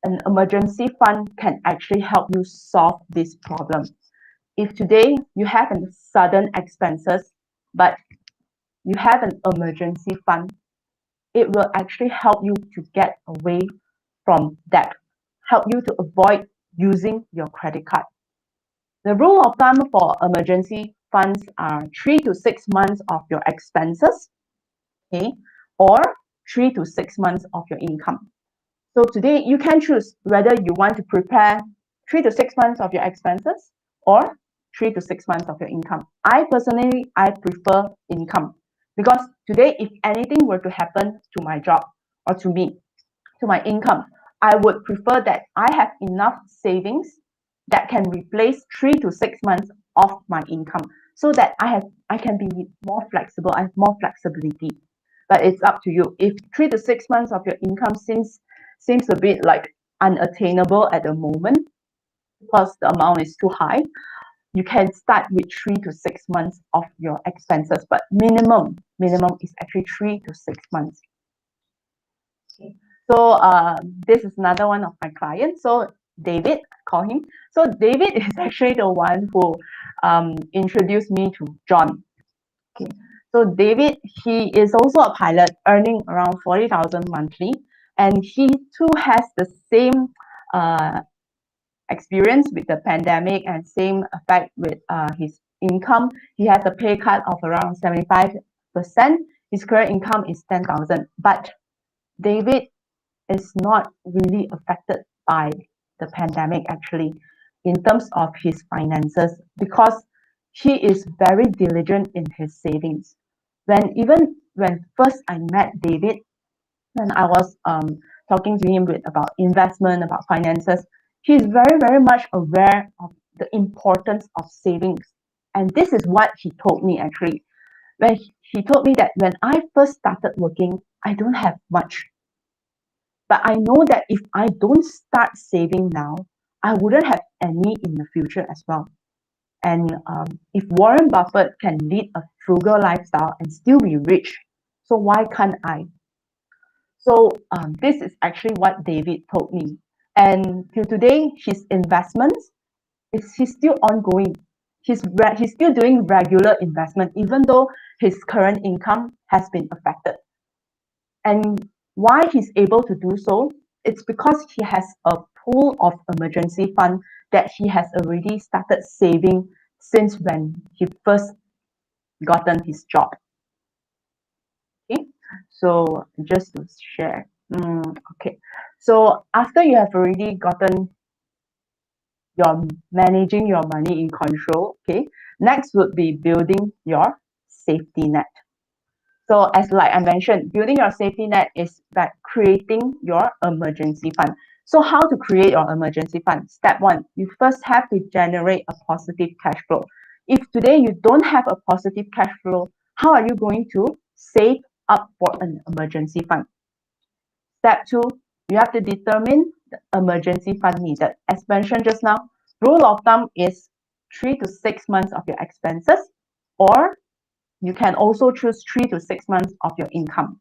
an emergency fund can actually help you solve this problem. If today you have a sudden expenses, but you have an emergency fund, it will actually help you to get away from debt, help you to avoid using your credit card. The rule of thumb for emergency funds are 3 to 6 months of your expenses, okay, or 3 to 6 months of your income. So today you can choose whether you want to prepare 3 to 6 months of your expenses or 3 to 6 months of your income. I personally, I prefer income because today, if anything were to happen to my job or to me, to my income, I would prefer that I have enough savings that can replace 3 to 6 months of my income so that I can be more flexible. I have more flexibility. But it's up to you. If 3 to 6 months of your income seems a bit like unattainable at the moment because the amount is too high, you can start with 3 to 6 months of your expenses, but minimum is actually 3 to 6 months. Okay. So this is another one of my clients. So David, call him. So David is actually the one who introduced me to John. Okay. So David, he is also a pilot earning around 40,000 monthly, and he too has the same experience with the pandemic and same effect with his income. He has a pay cut of around 75%. His current income is 10,000, but David is not really affected by the pandemic actually in terms of his finances because he is very diligent in his savings. Even when first I met David, when I was talking to him about investment, about finances, he's very much aware of the importance of savings. And this is what he told me actually. When he told me that when I first started working, I don't have much. But I know that if I don't start saving now, I wouldn't have any in the future as well. And if Warren Buffett can lead a frugal lifestyle and still be rich, so why can't I? So this is actually what David told me. And till today, his investments he's still ongoing. He's still doing regular investment, even though his current income has been affected. And why he's able to do so, it's because he has a pool of emergency fund that he has already started saving since when he first gotten his job. Okay, so just to share. Okay, so after you have already gotten your managing your money in control, okay, next would be building your safety net. So as like I mentioned, building your safety net is by creating your emergency fund. So how to create your emergency fund? Step one, you first have to generate a positive cash flow. If today you don't have a positive cash flow, how are you going to save up for an emergency fund? Step two, you have to determine the emergency fund needed. As mentioned just now, rule of thumb is 3 to 6 months of your expenses, or you can also choose 3 to 6 months of your income.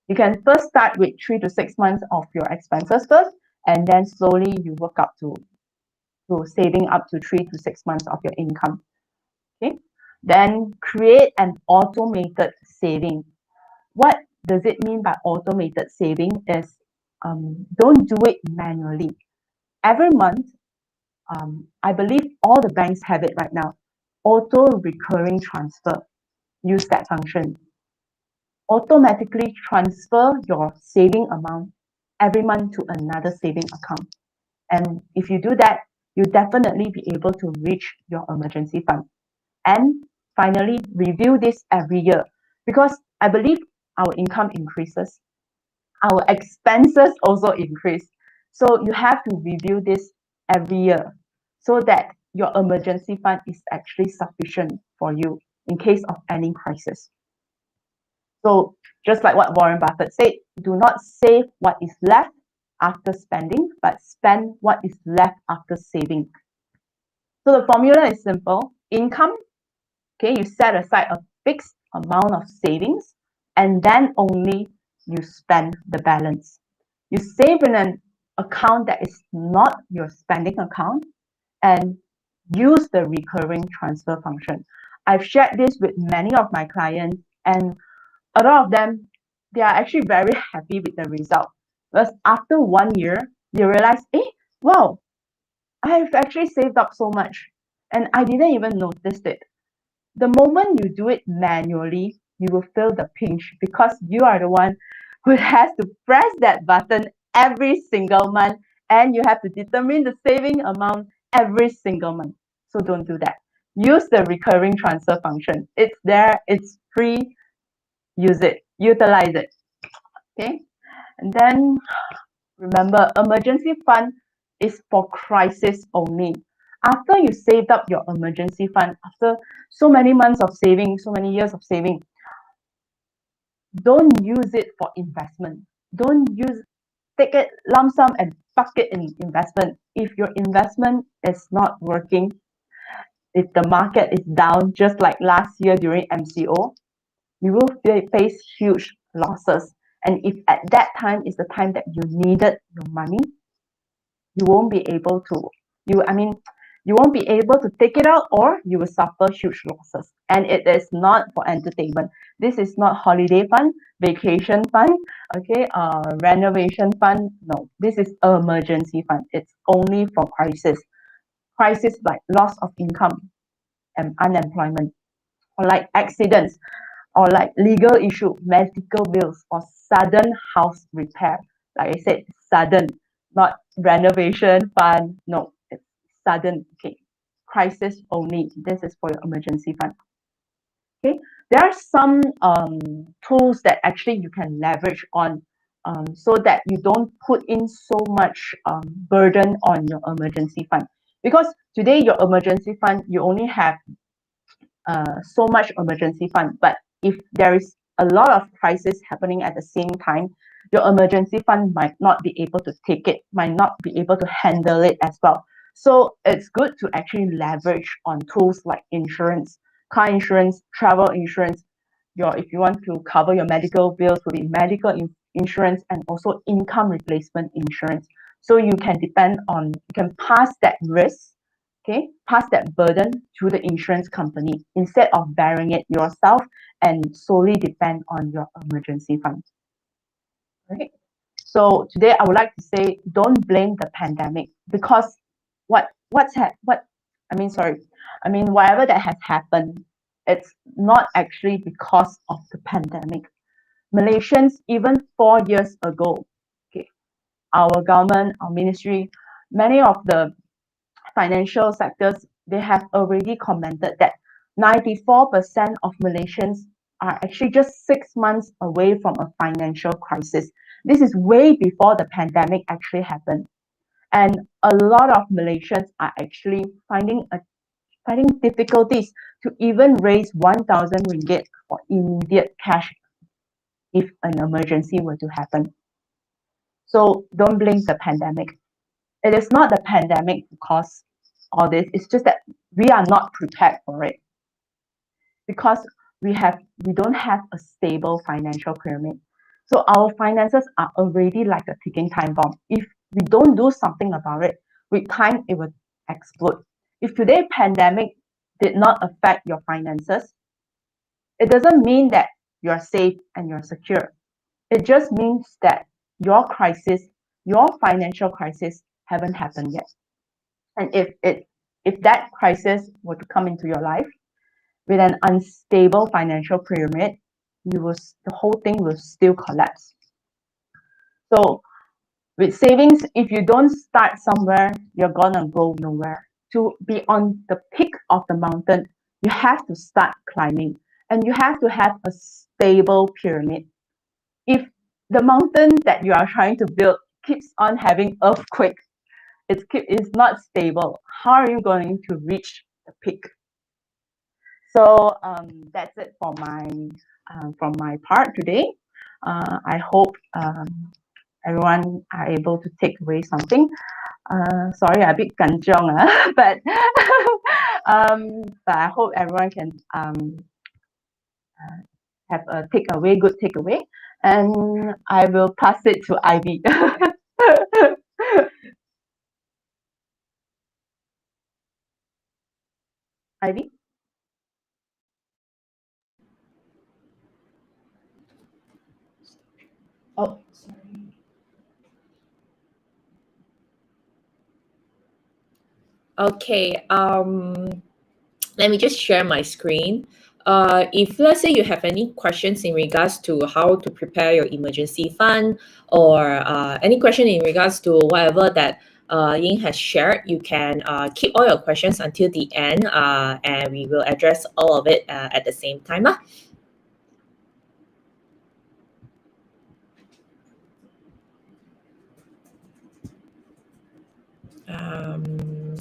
You can first start with 3 to 6 months of your expenses first, and then slowly you work up to saving up to 3 to 6 months of your income. Okay. Then create an automated saving. What does it mean by automated saving is don't do it manually. Every month, I believe all the banks have it right now. Auto recurring transfer. Use that function. Automatically transfer your saving amount every month to another saving account. And if you do that, you definitely be able to reach your emergency fund. And finally, review this every year because I believe our income increases, our expenses also increase. So you have to review this every year so that your emergency fund is actually sufficient for you in case of any crisis. So just like what Warren Buffett said, do not save what is left after spending, but spend what is left after saving. So the formula is simple. Income, okay, you set aside a fixed amount of savings and then only you spend the balance. You save in an account that is not your spending account and use the recurring transfer function. I've shared this with many of my clients, and a lot of them, they are actually very happy with the result. Because after 1 year, they realize, wow, I've actually saved up so much and I didn't even notice it. The moment you do it manually, you will feel the pinch because you are the one who has to press that button every single month, and you have to determine the saving amount every single month. So don't do that. Use the recurring transfer function. It's there, it's free. Use it, utilize it. Okay, and then remember, emergency fund is for crisis only. After you saved up your emergency fund, after so many months of saving, so many years of saving, don't use it for investment. Don't take it lump sum and buck it in investment. If your investment is not working, if the market is down, just like last year during MCO, you will face huge losses. And if at that time is the time that you needed your money, you won't be able to, you won't be able to take it out, or you will suffer huge losses. And it is not for entertainment. This is not holiday fund, vacation fund, okay, renovation fund. No, this is emergency fund. It's only for crisis. Crisis like loss of income and unemployment, or like accidents, or like legal issue, medical bills, or sudden house repair. Like I said, sudden, not renovation fund. No, it's sudden. Okay, crisis only. This is for your emergency fund. Okay, there are some tools that actually you can leverage on, so that you don't put in so much burden on your emergency fund. Because today your emergency fund, you only have so much emergency fund, but if there is a lot of crisis happening at the same time, your emergency fund might not be able to take it, might not be able to handle it as well. So it's good to actually leverage on tools like insurance, car insurance, travel insurance. If you want to cover your medical bills, will be medical insurance, and also income replacement insurance. So you can you can pass that risk, okay, pass that burden to the insurance company instead of bearing it yourself and solely depend on your emergency fund. Right? So today I would like to say, don't blame the pandemic, because whatever that has happened, it's not actually because of the pandemic. Malaysians, even 4 years ago, okay, our government, our ministry, many of the financial sectors, they have already commented that 94% of Malaysians are actually just 6 months away from a financial crisis. This is way before the pandemic actually happened. And a lot of Malaysians are actually finding difficulties to even raise 1,000 ringgit for immediate cash if an emergency were to happen. So don't blame the pandemic. It is not the pandemic who caused all this. It's just that we are not prepared for it, because we don't have a stable financial pyramid. So our finances are already like a ticking time bomb. If we don't do something about it, with time it will explode. If today pandemic did not affect your finances, it doesn't mean that you're safe and you're secure. It just means that your financial crisis haven't happened yet. And if that crisis were to come into your life with an unstable financial pyramid, the whole thing will still collapse. So with savings, if you don't start somewhere, you're gonna go nowhere. To be on the peak of the mountain, you have to start climbing, and you have to have a stable pyramid. If the mountain that you are trying to build keeps on having earthquake, it's not stable, how are you going to reach the peak? So that's it for from my part today. I hope everyone are able to take away something. Sorry, a bit kanjong, but but I hope everyone can have a good takeaway, and I will pass it to Ivy. Ivy. Oh, sorry. Okay, let me just share my screen. If let's say you have any questions in regards to how to prepare your emergency fund, or any question in regards to whatever that Ying has shared, you can keep all your questions until the end, and we will address all of it at the same time.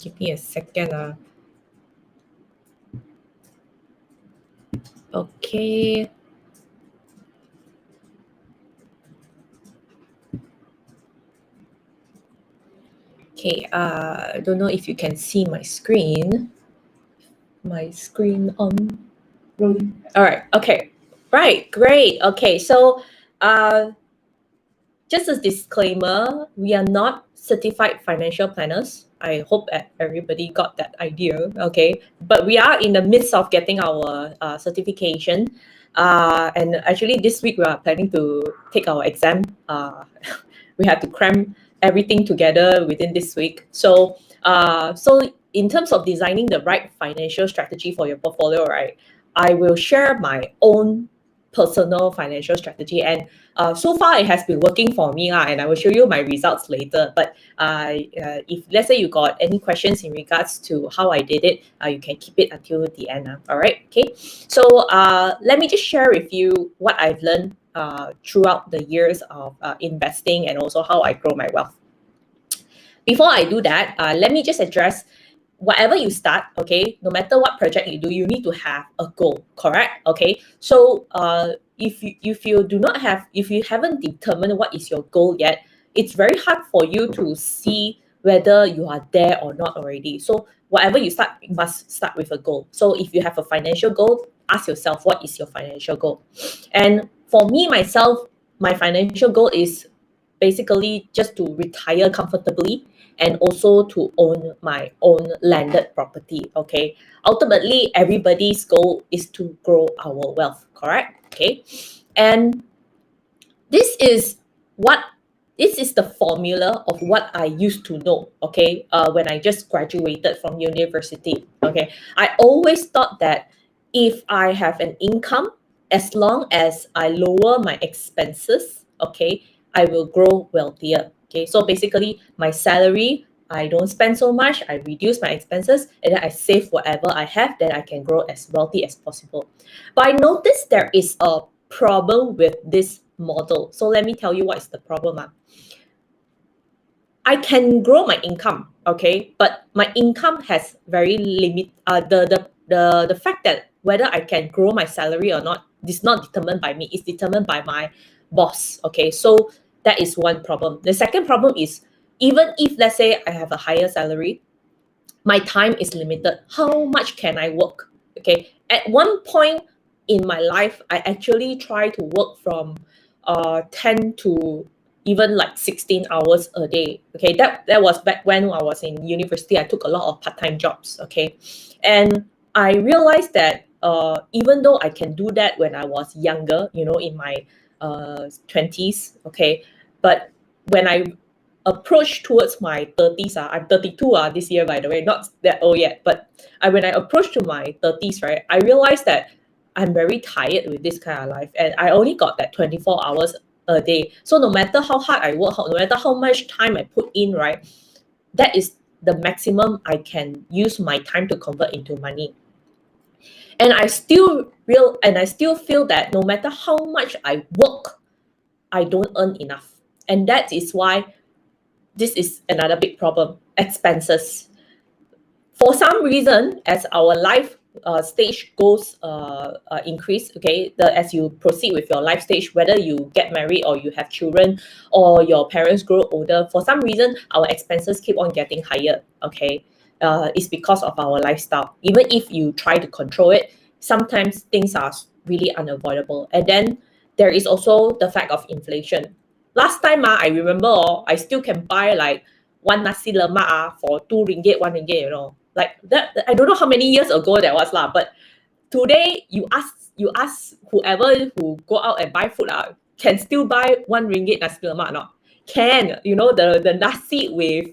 Give me a second. Okay. Okay, I don't know if you can see my screen. My screen on. Rolling. All right, okay. Right, great. Okay, so just a disclaimer, we are not certified financial planners. I hope that everybody got that idea, okay? But we are in the midst of getting our certification. And actually this week we are planning to take our exam. We have to cram everything together within this week. So in terms of designing the right financial strategy for your portfolio, right, I will share my own personal financial strategy, and so far it has been working for me, and I will show you my results later. But if let's say you got any questions in regards to how I did it, you can keep it until the end. All right, okay. So let me just share with you what I've learned throughout the years of investing, and also how I grow my wealth. Before I do that, let me just address whatever you start, okay, no matter what project you do, you need to have a goal, correct? Okay, so if you haven't determined what is your goal yet, it's very hard for you to see whether you are there or not already. So whatever you start, you must start with a goal. So if you have a financial goal, ask yourself, what is your financial goal? And for me myself, my financial goal is basically just to retire comfortably, and also to own my own landed property. Okay, ultimately everybody's goal is to grow our wealth, correct? Okay, and this is the formula of what I used to know, okay, when I just graduated from university. Okay, I always thought that if I have an income, as long as I lower my expenses, okay, I will grow wealthier. Okay, so basically my salary, I don't spend so much, I reduce my expenses, and then I save whatever I have, then I can grow as wealthy as possible. But I noticed there is a problem with this model. So let me tell you what is the problem. I can grow my income, okay, but my income has very limit. The fact that whether I can grow my salary or not is not determined by me. It's determined by my boss. Okay, so that is one problem. The second problem is, even if let's say I have a higher salary, my time is limited. How much can I work? Okay, at one point in my life, I actually try to work from 10 to even like 16 hours a day. Okay, that was back when I was in university. I took a lot of part-time jobs. Okay, and I realized that even though I can do that when I was younger, in my 20s, okay, but when I approach towards my 30s, I'm 32 this year, by the way, not that old yet, but when I approach to my 30s, right, I realized that I'm very tired with this kind of life, and I only got that 24 hours a day. So no matter how hard I work, no matter how much time I put in, right, that is the maximum I can use my time to convert into money. And I still feel that no matter how much I work, I don't earn enough. And that is why this is another big problem: expenses. For some reason, as our life stage goes increase, okay, as you proceed with your life stage, whether you get married or you have children or your parents grow older, for some reason our expenses keep on getting higher. Okay, it's because of our lifestyle. Even if you try to control it, sometimes things are really unavoidable. And then there is also the fact of inflation. Last time, I remember, I still can buy like one nasi lemak for 2 ringgit, 1 ringgit, like that. I don't know how many years ago that was lah. But today, you ask whoever who go out and buy food, can still buy 1 ringgit nasi lemak or not? Can, the nasi with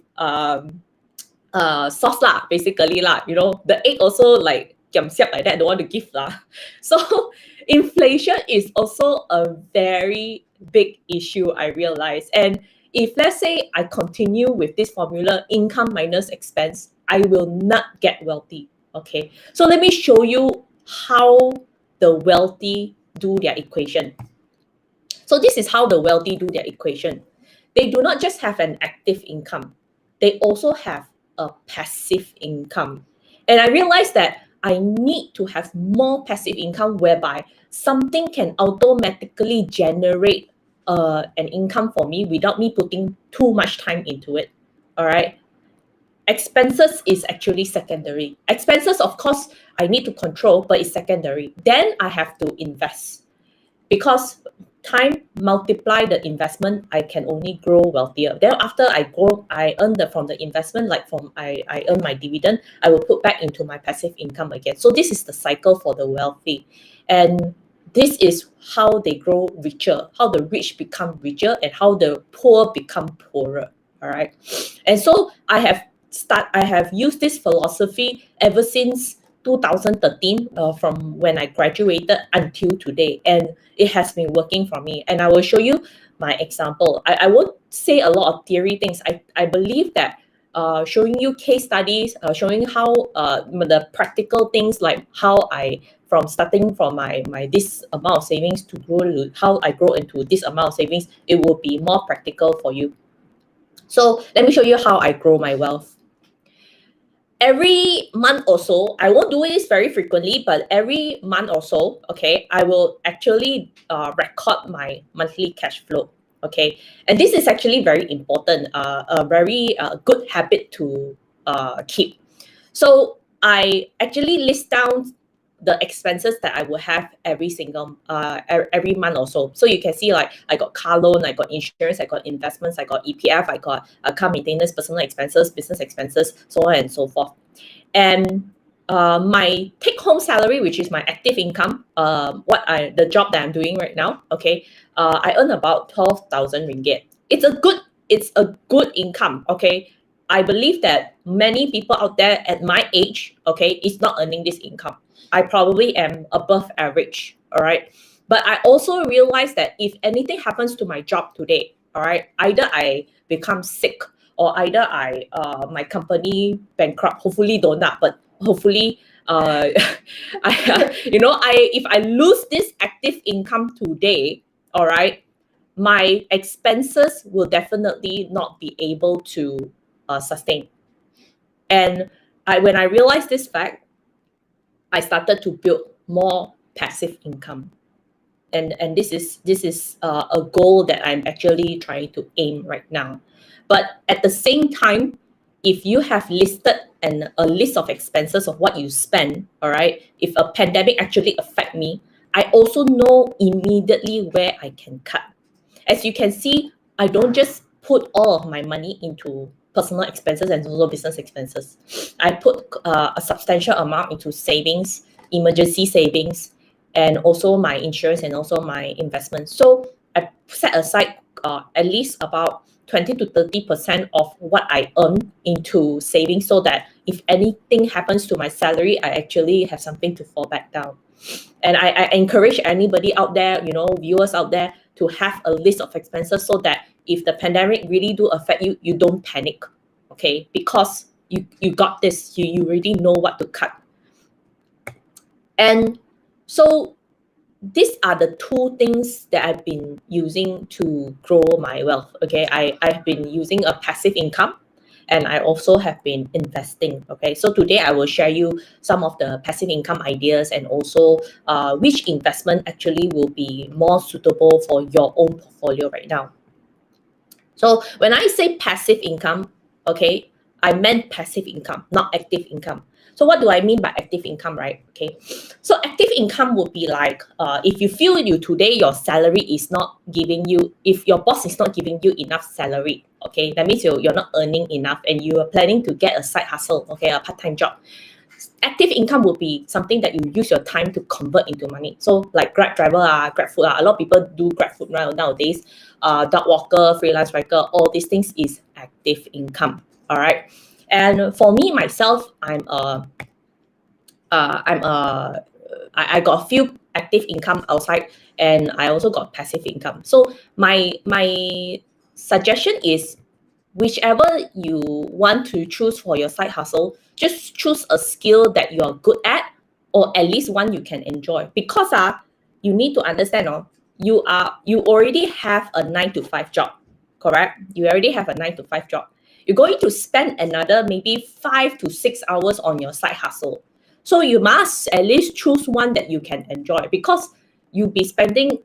sauce lah, basically lah. The egg also like kiam siap like that, don't want to give lah. So inflation is also a very big issue, I realize. And if let's say I continue with this formula, income minus expense, I will not get wealthy. Okay, so let me show you how the wealthy do their equation. So this is how the wealthy do their equation. They do not just have an active income, they also have a passive income. And I realized that I need to have more passive income whereby something can automatically generate an income for me without me putting too much time into it. All right. Expenses is actually secondary. Expenses, of course, I need to control, but it's secondary. Then I have to invest because time multiply the investment, I can only grow wealthier. Then after I grow, I earn from the investment, like I earn my dividend, I will put back into my passive income again. So this is the cycle for the wealthy. And this is how they grow richer, how the rich become richer and how the poor become poorer. All right. And so I have used this philosophy ever since 2013, from when I graduated until today, and it has been working for me. And I will show you my example. I won't say a lot of theory things. I believe that showing you case studies, showing how the practical things, like how I from starting from my this amount of savings to grow, how I grow into this amount of savings, it will be more practical for you. So let me show you how I grow my wealth. Every month or so, I won't do this very frequently, but every month or so, okay, I will actually record my monthly cash flow, okay? And this is actually very important, a very good habit to keep. So I actually list down the expenses that I will have every month or so. So you can see, like, I got car loan, I got insurance, I got investments, I got EPF, I got car maintenance, personal expenses, business expenses, so on and so forth. And my take-home salary, which is my active income, the job that I'm doing right now, okay, I earn about 12,000 ringgit. It's a good income, okay. I believe that many people out there at my age, okay, is not earning this income. I probably am above average, all right? But I also realize that if anything happens to my job today, all right, either I become sick or either my company bankrupt, hopefully don't not, but hopefully if I lose this active income today, all right, my expenses will definitely not be able to sustain. And when I realized this fact, I started to build more passive income. And this is a goal that I'm actually trying to aim right now. But at the same time, if you have listed a list of expenses of what you spend, all right, if a pandemic actually affect me, I also know immediately where I can cut. As you can see, I don't just put all of my money into personal expenses and also business expenses. I put a substantial amount into savings, emergency savings, and also my insurance and also my investments. So I set aside at least about 20 to 30% of what I earn into savings, so that if anything happens to my salary, I actually have something to fall back down. And I encourage anybody out there, viewers out there, to have a list of expenses, so that if the pandemic really do affect you, you don't panic, okay? Because you got this, you already know what to cut. And so these are the two things that I've been using to grow my wealth, okay? I've been using a passive income, and I also have been investing, okay? So today I will share you some of the passive income ideas, and also which investment actually will be more suitable for your own portfolio right now. So when I say passive income, okay, I meant passive income, not active income. So what do I mean by active income, right? Okay, so active income would be like, if you feel today your salary is not giving you, if your boss is not giving you enough salary, okay, that means you're not earning enough and you are planning to get a side hustle, okay, a part-time job. Active income would be something that you use your time to convert into money. So like Grab driver, Grab food, a lot of people do Grab food nowadays, dog walker, freelance worker, all these things is active income, all right? And for me, myself, I'm I got a few active income outside, and I also got passive income. So my suggestion is, whichever you want to choose for your side hustle, just choose a skill that you are good at, or at least one you can enjoy. Because you need to understand, you already have a 9 to 5 job, correct? You already have a 9 to 5 job. You're going to spend another maybe 5 to 6 hours on your side hustle. So you must at least choose one that you can enjoy, because you'll be spending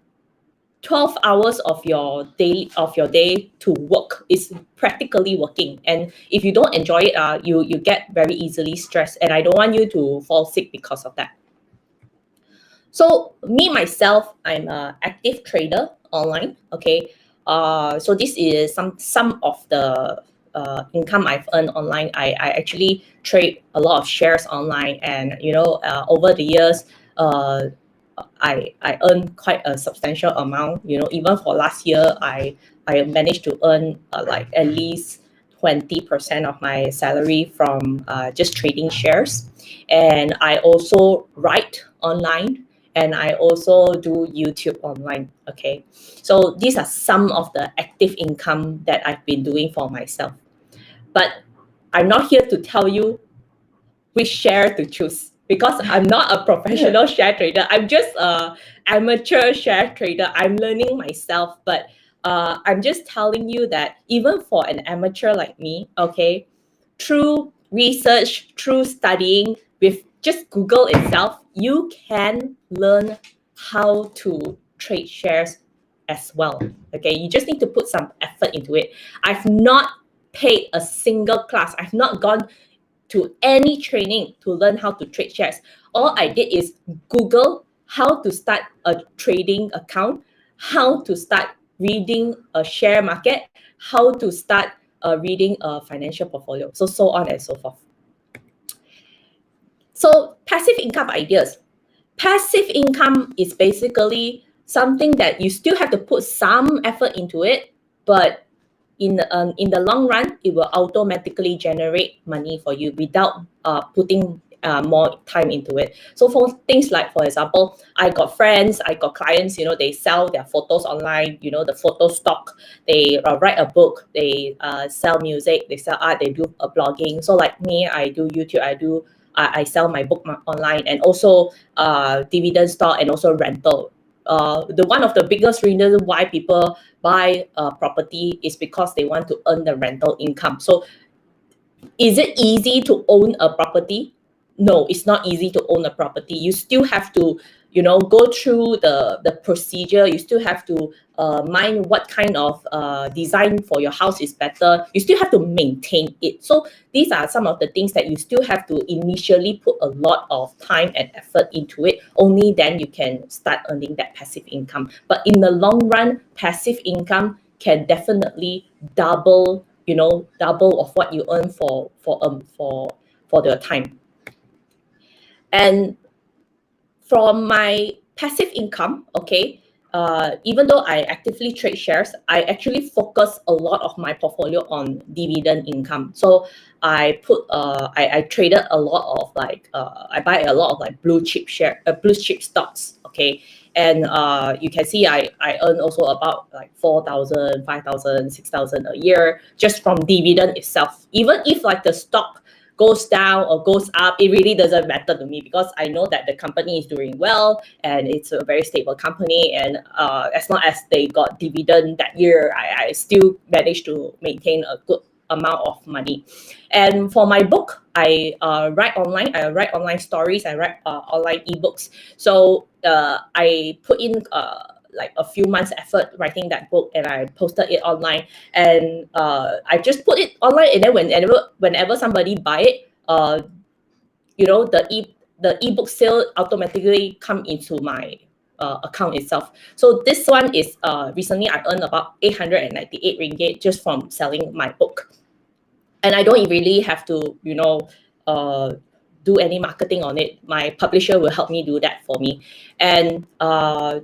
12 hours of your day to work. Is practically working, and if you don't enjoy it, you get very easily stressed, and I don't want you to fall sick because of that. So me myself, I'm an active trader online. Okay, so this is some of the income I've earned online. I actually trade a lot of shares online, and over the years, I earn quite a substantial amount. Even for last year, I managed to earn like at least 20% of my salary from just trading shares. And I also write online, and I also do YouTube online. Okay, so these are some of the active income that I've been doing for myself. But I'm not here to tell you which share to choose, because I'm not a professional share trader. I'm just a amateur share trader. I'm learning myself, but I'm just telling you that even for an amateur like me, okay, through research, through studying, with just Google itself, you can learn how to trade shares as well. Okay, you just need to put some effort into it. I've not paid a single class. I've not gone to any training to learn how to trade shares. All I did is Google how to start a trading account, how to start reading a share market, how to start reading a financial portfolio, so on and so forth. So passive income ideas. Passive income is basically something that you still have to put some effort into it, but in the long run, it will automatically generate money for you without putting more time into it. So for things like, for example, I got friends, I got clients, they sell their photos online, the photo stock. They write a book, they sell music, they sell art, they do blogging. So like me, I do YouTube, I sell my book online, and also dividend stock, and also rental. The one of the biggest reasons why people buy a property is because they want to earn the rental income. So is it easy to own a property? No, it's not easy to own a property. You still have to go through the procedure. You still have to mind what kind of design for your house is better. You still have to maintain it. So these are some of the things that you still have to initially put a lot of time and effort into it. Only then you can start earning that passive income. But in the long run, passive income can definitely double of what you earn for the time. And from my passive income, okay, even though I actively trade shares, I actually focus a lot of my portfolio on dividend income. So I traded a lot of I buy a lot of like blue chip stocks, okay. And you can see I earn also about like 4,000, 5,000, 6,000 a year just from dividend itself. Even if like the stock goes down or goes up, it really doesn't matter to me, because I know that the company is doing well and it's a very stable company. And as long as they got dividend that year, I still managed to maintain a good amount of money. And for my book, I write online. I write online stories. I write online ebooks. So I put in like a few months effort writing that book, and I posted it online. And I just put it online, and then whenever somebody buy it, the ebook sale automatically come into my account itself. So this one is recently I earned about 898 ringgit just from selling my book. And I don't really have to do any marketing on it. My publisher will help me do that for me. And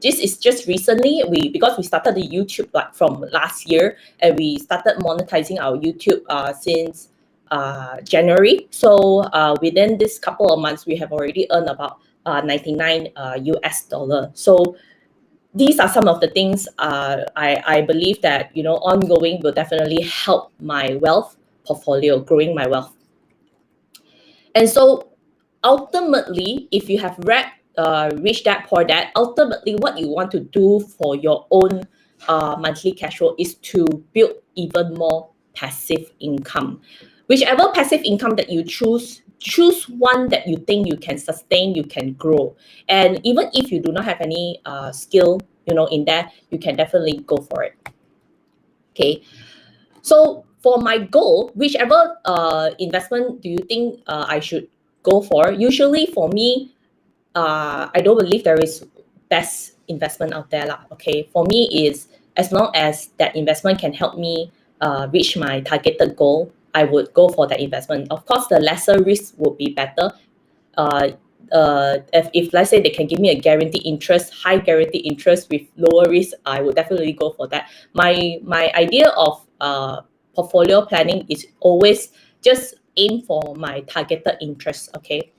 this is just recently, because we started the YouTube like from last year, and we started monetizing our YouTube since January. So within this couple of months, we have already earned about 99 US dollar. So these are some of the things I believe that ongoing will definitely help my wealth portfolio, growing my wealth. And so ultimately, if you have read Rich Dad Poor Dad, ultimately what you want to do for your own monthly cash flow is to build even more passive income. Whichever passive income that you choose one that you think you can sustain, you can grow. And even if you do not have any skill, in that, you can definitely go for it. Okay. So for my goal, whichever investment do you think I should go for? Usually for me, I don't believe there is best investment out there lah. Okay, for me is as long as that investment can help me reach my targeted goal, I would go for that investment. Of course, the lesser risk would be better. If let's say they can give me a guaranteed interest, high guaranteed interest with lower risk, I would definitely go for that. My idea of portfolio planning is always just aim for my targeted interest. Okay.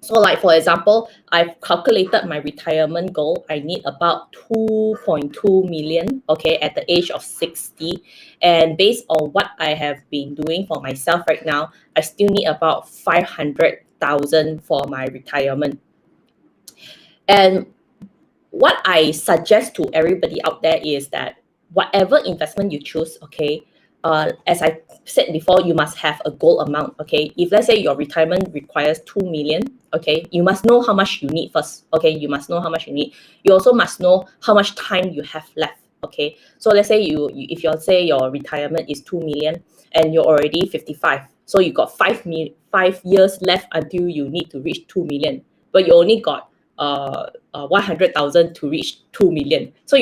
So like for example, I've calculated my retirement goal. I need about 2.2 million, okay, at the age of 60. And based on what I have been doing for myself right now, I still need about 500,000 for my retirement. And what I suggest to everybody out there is that whatever investment you choose, okay, as I said before, you must have a goal amount, okay? If let's say your retirement requires 2 million, okay, you must know how much you need first, okay? You must know how much you need. You also must know how much time you have left, okay? So let's say if you say your retirement is 2 million and you're already 55, so you got 5 years left until you need to reach 2 million, but you only got 100,000 to reach 2 million. So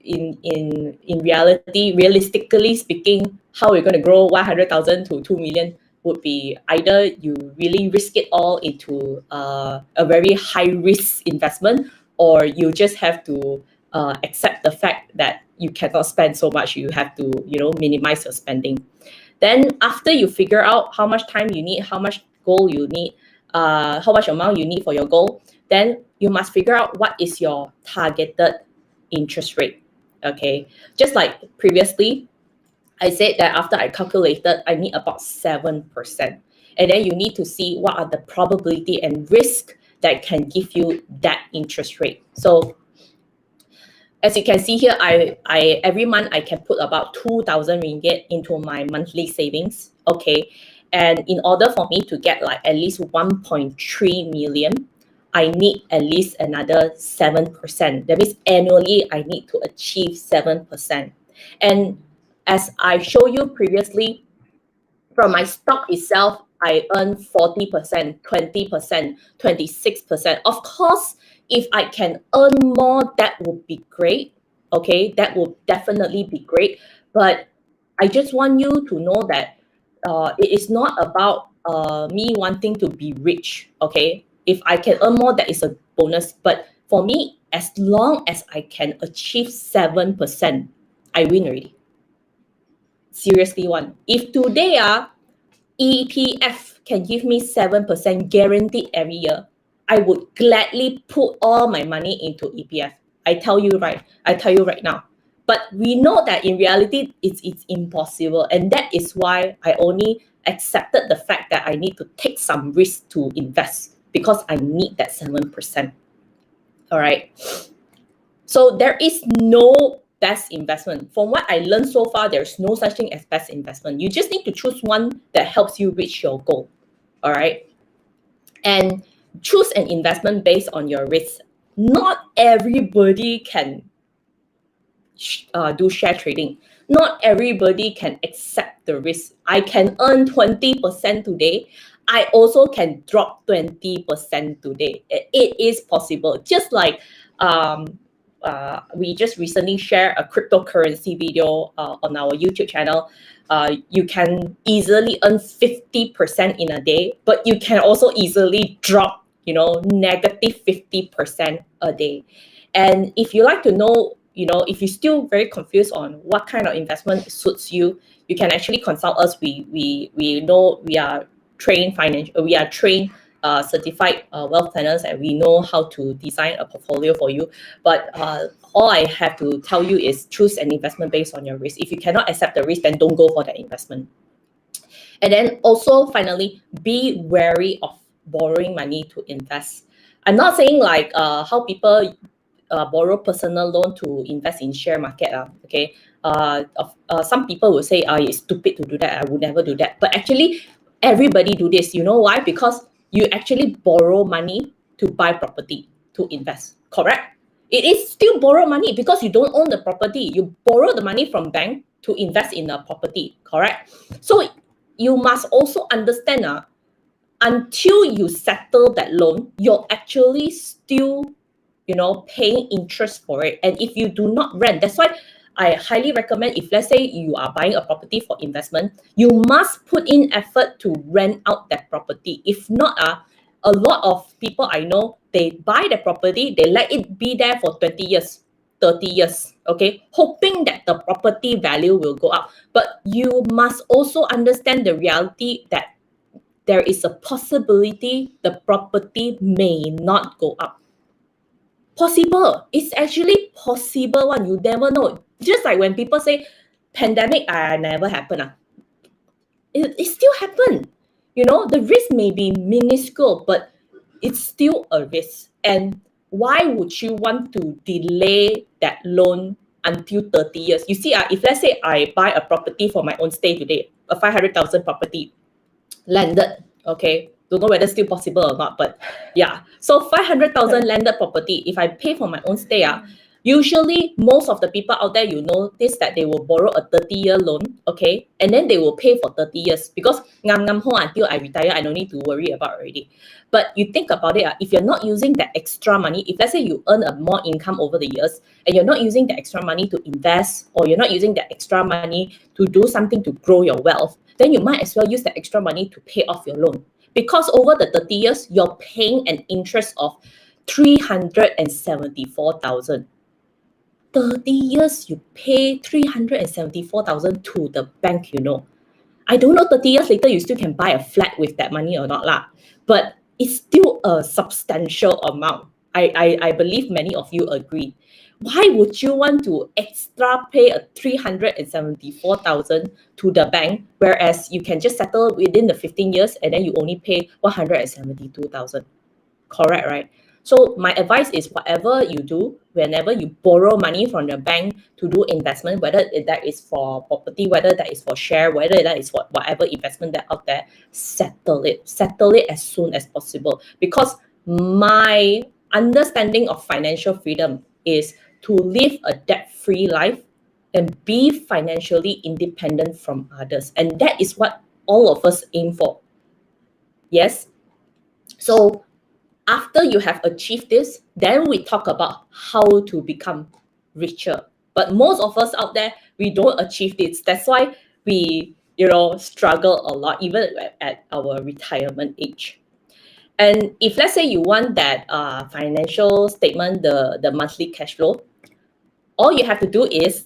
in reality, realistically speaking, how we're going to grow 100,000 to 2 million would be either you really risk it all into a very high risk investment, or you just have to accept the fact that you cannot spend so much. You have to minimize your spending. Then after you figure out how much time you need, how much goal you need, how much amount you need for your goal, then you must figure out what is your targeted interest rate. Okay, just like previously, I said that after I calculated, I need about 7%. And then you need to see what are the probability and risk that can give you that interest rate. So as you can see here, I every month I can put about 2,000 ringgit into my monthly savings. Okay. And in order for me to get like at least 1.3 million, I need at least another 7%. That means annually I need to achieve 7%. And as I showed you previously, from my stock itself, I earn 40%, 20%, 26%. Of course, if I can earn more, that would be great. Okay, that would definitely be great. But I just want you to know that it is not about me wanting to be rich. Okay, if I can earn more, that is a bonus. But for me, as long as I can achieve 7%, I win already. Seriously, one. If today EPF can give me 7% guaranteed every year, I would gladly put all my money into EPF. I tell you right now. But we know that in reality, it's impossible. And that is why I only accepted the fact that I need to take some risk to invest, because I need that 7%. All right. So there is no best investment. From what I learned so far, there's no such thing as best investment. You just need to choose one that helps you reach your goal. All right. And choose an investment based on your risk. Not everybody can do share trading. Not everybody can accept the risk. I can earn 20% today. I also can drop 20% today. It is possible. Just like we just recently shared a cryptocurrency video on our YouTube channel. You can easily earn 50% in a day, but you can also easily drop, negative 50% a day. And if you like to know if you're still very confused on what kind of investment suits you, you can actually consult us. We know we are trained certified wealth planners, and we know how to design a portfolio for you. But all I have to tell you is choose an investment based on your risk. If you cannot accept the risk, then don't go for that investment. And then also, finally, be wary of borrowing money to invest. I'm not saying like how people borrow personal loan to invest in share market. Okay, some people will say, it's stupid to do that. I would never do that. But actually, everybody do this. You know why? Because you actually borrow money to buy property to invest. Correct? It is still borrow money because you don't own the property. You borrow the money from bank to invest in a property. Correct? So you must also understand until you settle that loan, you're actually still paying interest for it. And if you do not rent, that's why I highly recommend, if let's say you are buying a property for investment, you must put in effort to rent out that property. If not, a lot of people I know, they buy the property, they let it be there for 20 years, 30 years, okay, hoping that the property value will go up. But you must also understand the reality that there is a possibility the property may not go up. Possible. It's actually possible one. You never know. Just like when people say pandemic never happen. It still happen. The risk may be minuscule, but it's still a risk. And why would you want to delay that loan until 30 years? You see, if let's say I buy a property for my own stay today, a 500,000 property, landed, okay, don't know whether still possible or not, but yeah. So 500,000 landed property, if I pay for my own stay, usually most of the people out there, notice that they will borrow a 30-year loan, okay, and then they will pay for 30 years because until I retire, I don't need to worry about already. But you think about it, if you're not using that extra money, if let's say you earn a more income over the years and you're not using the extra money to invest, or you're not using the extra money to do something to grow your wealth, then you might as well use the extra money to pay off your loan. Because over the 30 years, you're paying an interest of 374,000. 30 years, you pay 374,000 to the bank, I don't know 30 years later, you still can buy a flat with that money or not, but it's still a substantial amount. I believe many of you agree. Why would you want to extra pay a 374,000 to the bank, whereas you can just settle within the 15 years and then you only pay 172,000? Correct, right? So my advice is, whatever you do, whenever you borrow money from the bank to do investment, whether that is for property, whether that is for share, whether that is for whatever investment that out there, settle it as soon as possible. Because my understanding of financial freedom is to live a debt-free life and be financially independent from others. And that is what all of us aim for. Yes? So after you have achieved this, then we talk about how to become richer. But most of us out there, we don't achieve this. That's why we, struggle a lot, even at our retirement age. And if let's say you want that financial statement, the monthly cash flow, all you have to do is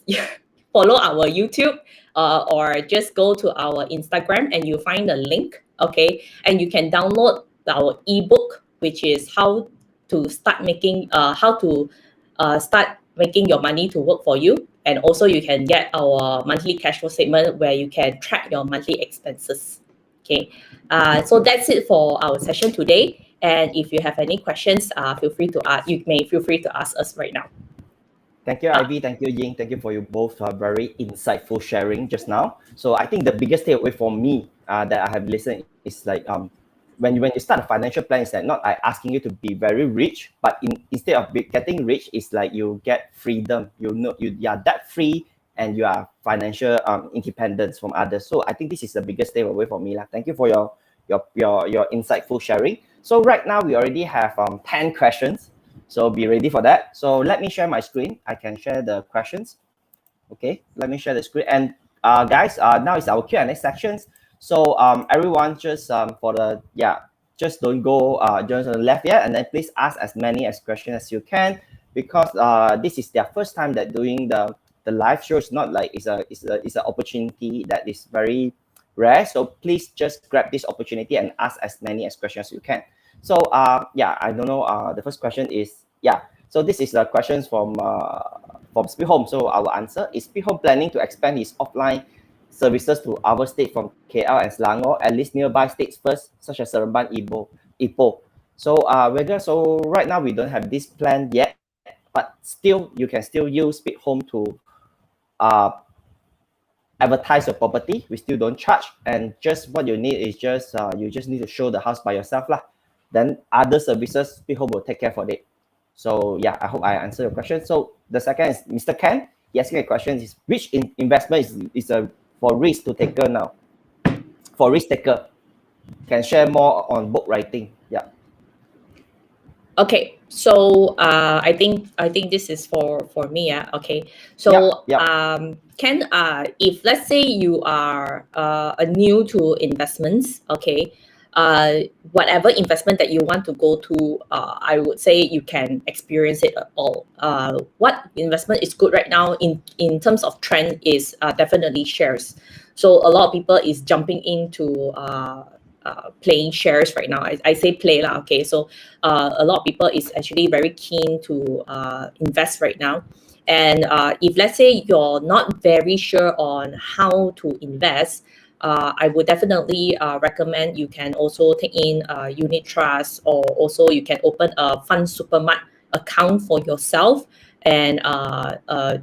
follow our YouTube or just go to our Instagram and you find the link, okay? And you can download our ebook, which is how to start making your money to work for you. And also you can get our monthly cash flow statement where you can track your monthly expenses. Okay, so that's it for our session today. And if you have any questions, feel free to ask. You may feel free to ask us right now. Thank you, Ivy. Thank you, Ying. Thank you for you both very insightful sharing just now. So I think the biggest takeaway for me that I have listened is like when you start a financial plan, is that not asking you to be very rich, but instead of getting rich, it's like you get freedom. You are debt free and you are financial independence from others. So I think this is the biggest takeaway for me. Thank you for your insightful sharing. So right now we already have 10 questions. So be ready for that. So let me share my screen. I can share the questions. Okay, let me share the screen. And guys, now is our Q&A sections. So everyone just just don't go just on the left yet, and then please ask as many questions as you can. because this is their first time that doing the live show. It's not like it's an opportunity that is very rare. So please just grab this opportunity and ask as many as questions as you can. So yeah, I don't know. The first question is, yeah. So this is the questions from Speed Home. So our answer is, Speed Home planning to expand its offline services to other states from KL and Selangor, at least nearby states first, such as Seremban, Ipoh. So so right now we don't have this plan yet, but still you can still use Speed Home to advertise your property. We still don't charge, and just what you need is just you just need to show the house by yourself lah. Then other services Speed Home will take care for it. So yeah, I hope I answer your question. So the second is Mr. Ken. He asking a question is, which investment is a for risk to taker now? For risk taker, can share more on book writing. Yeah. Okay, so I think this is for me. Yeah. Okay. So Ken, if let's say you are new to investments, okay, whatever investment that you want to go to, I would say you can experience it at all. What investment is good right now in terms of trend is definitely shares. So a lot of people is jumping into playing shares right now. I say play lah. Okay, so a lot of people is actually very keen to invest right now. And if let's say you're not very sure on how to invest, I would definitely recommend you can also take in unit trust, or also you can open a fund supermart account for yourself and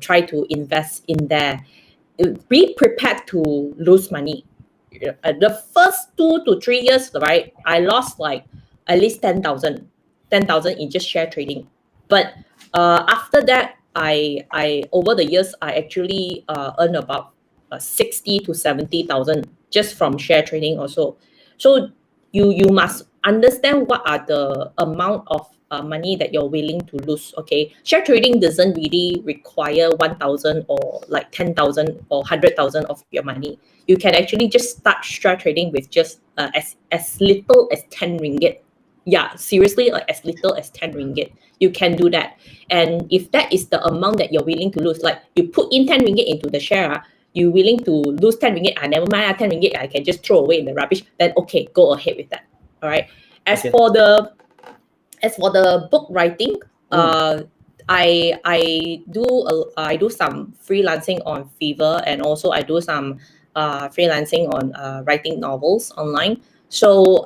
try to invest in there. Be prepared to lose money. The first 2 to 3 years, right, I lost like at least 10,000 in just share trading. But after that, I over the years I actually earn about 60 to 70,000 just from share trading also. So you must understand what are the amount of money that you're willing to lose. Okay, share trading doesn't really require 1,000 or like 10,000 or 100,000 of your money. You can actually just start share trading with just as little as 10 ringgit. Yeah, seriously, like as little as 10 ringgit. You can do that. And if that is the amount that you're willing to lose, like you put in 10 ringgit into the share, you're willing to lose 10 ringgit, never mind, 10 ringgit, I can just throw away in the rubbish, then okay, go ahead with that. All right. As for the book writing, I do some freelancing on Fiverr, and also I do some freelancing on writing novels online. So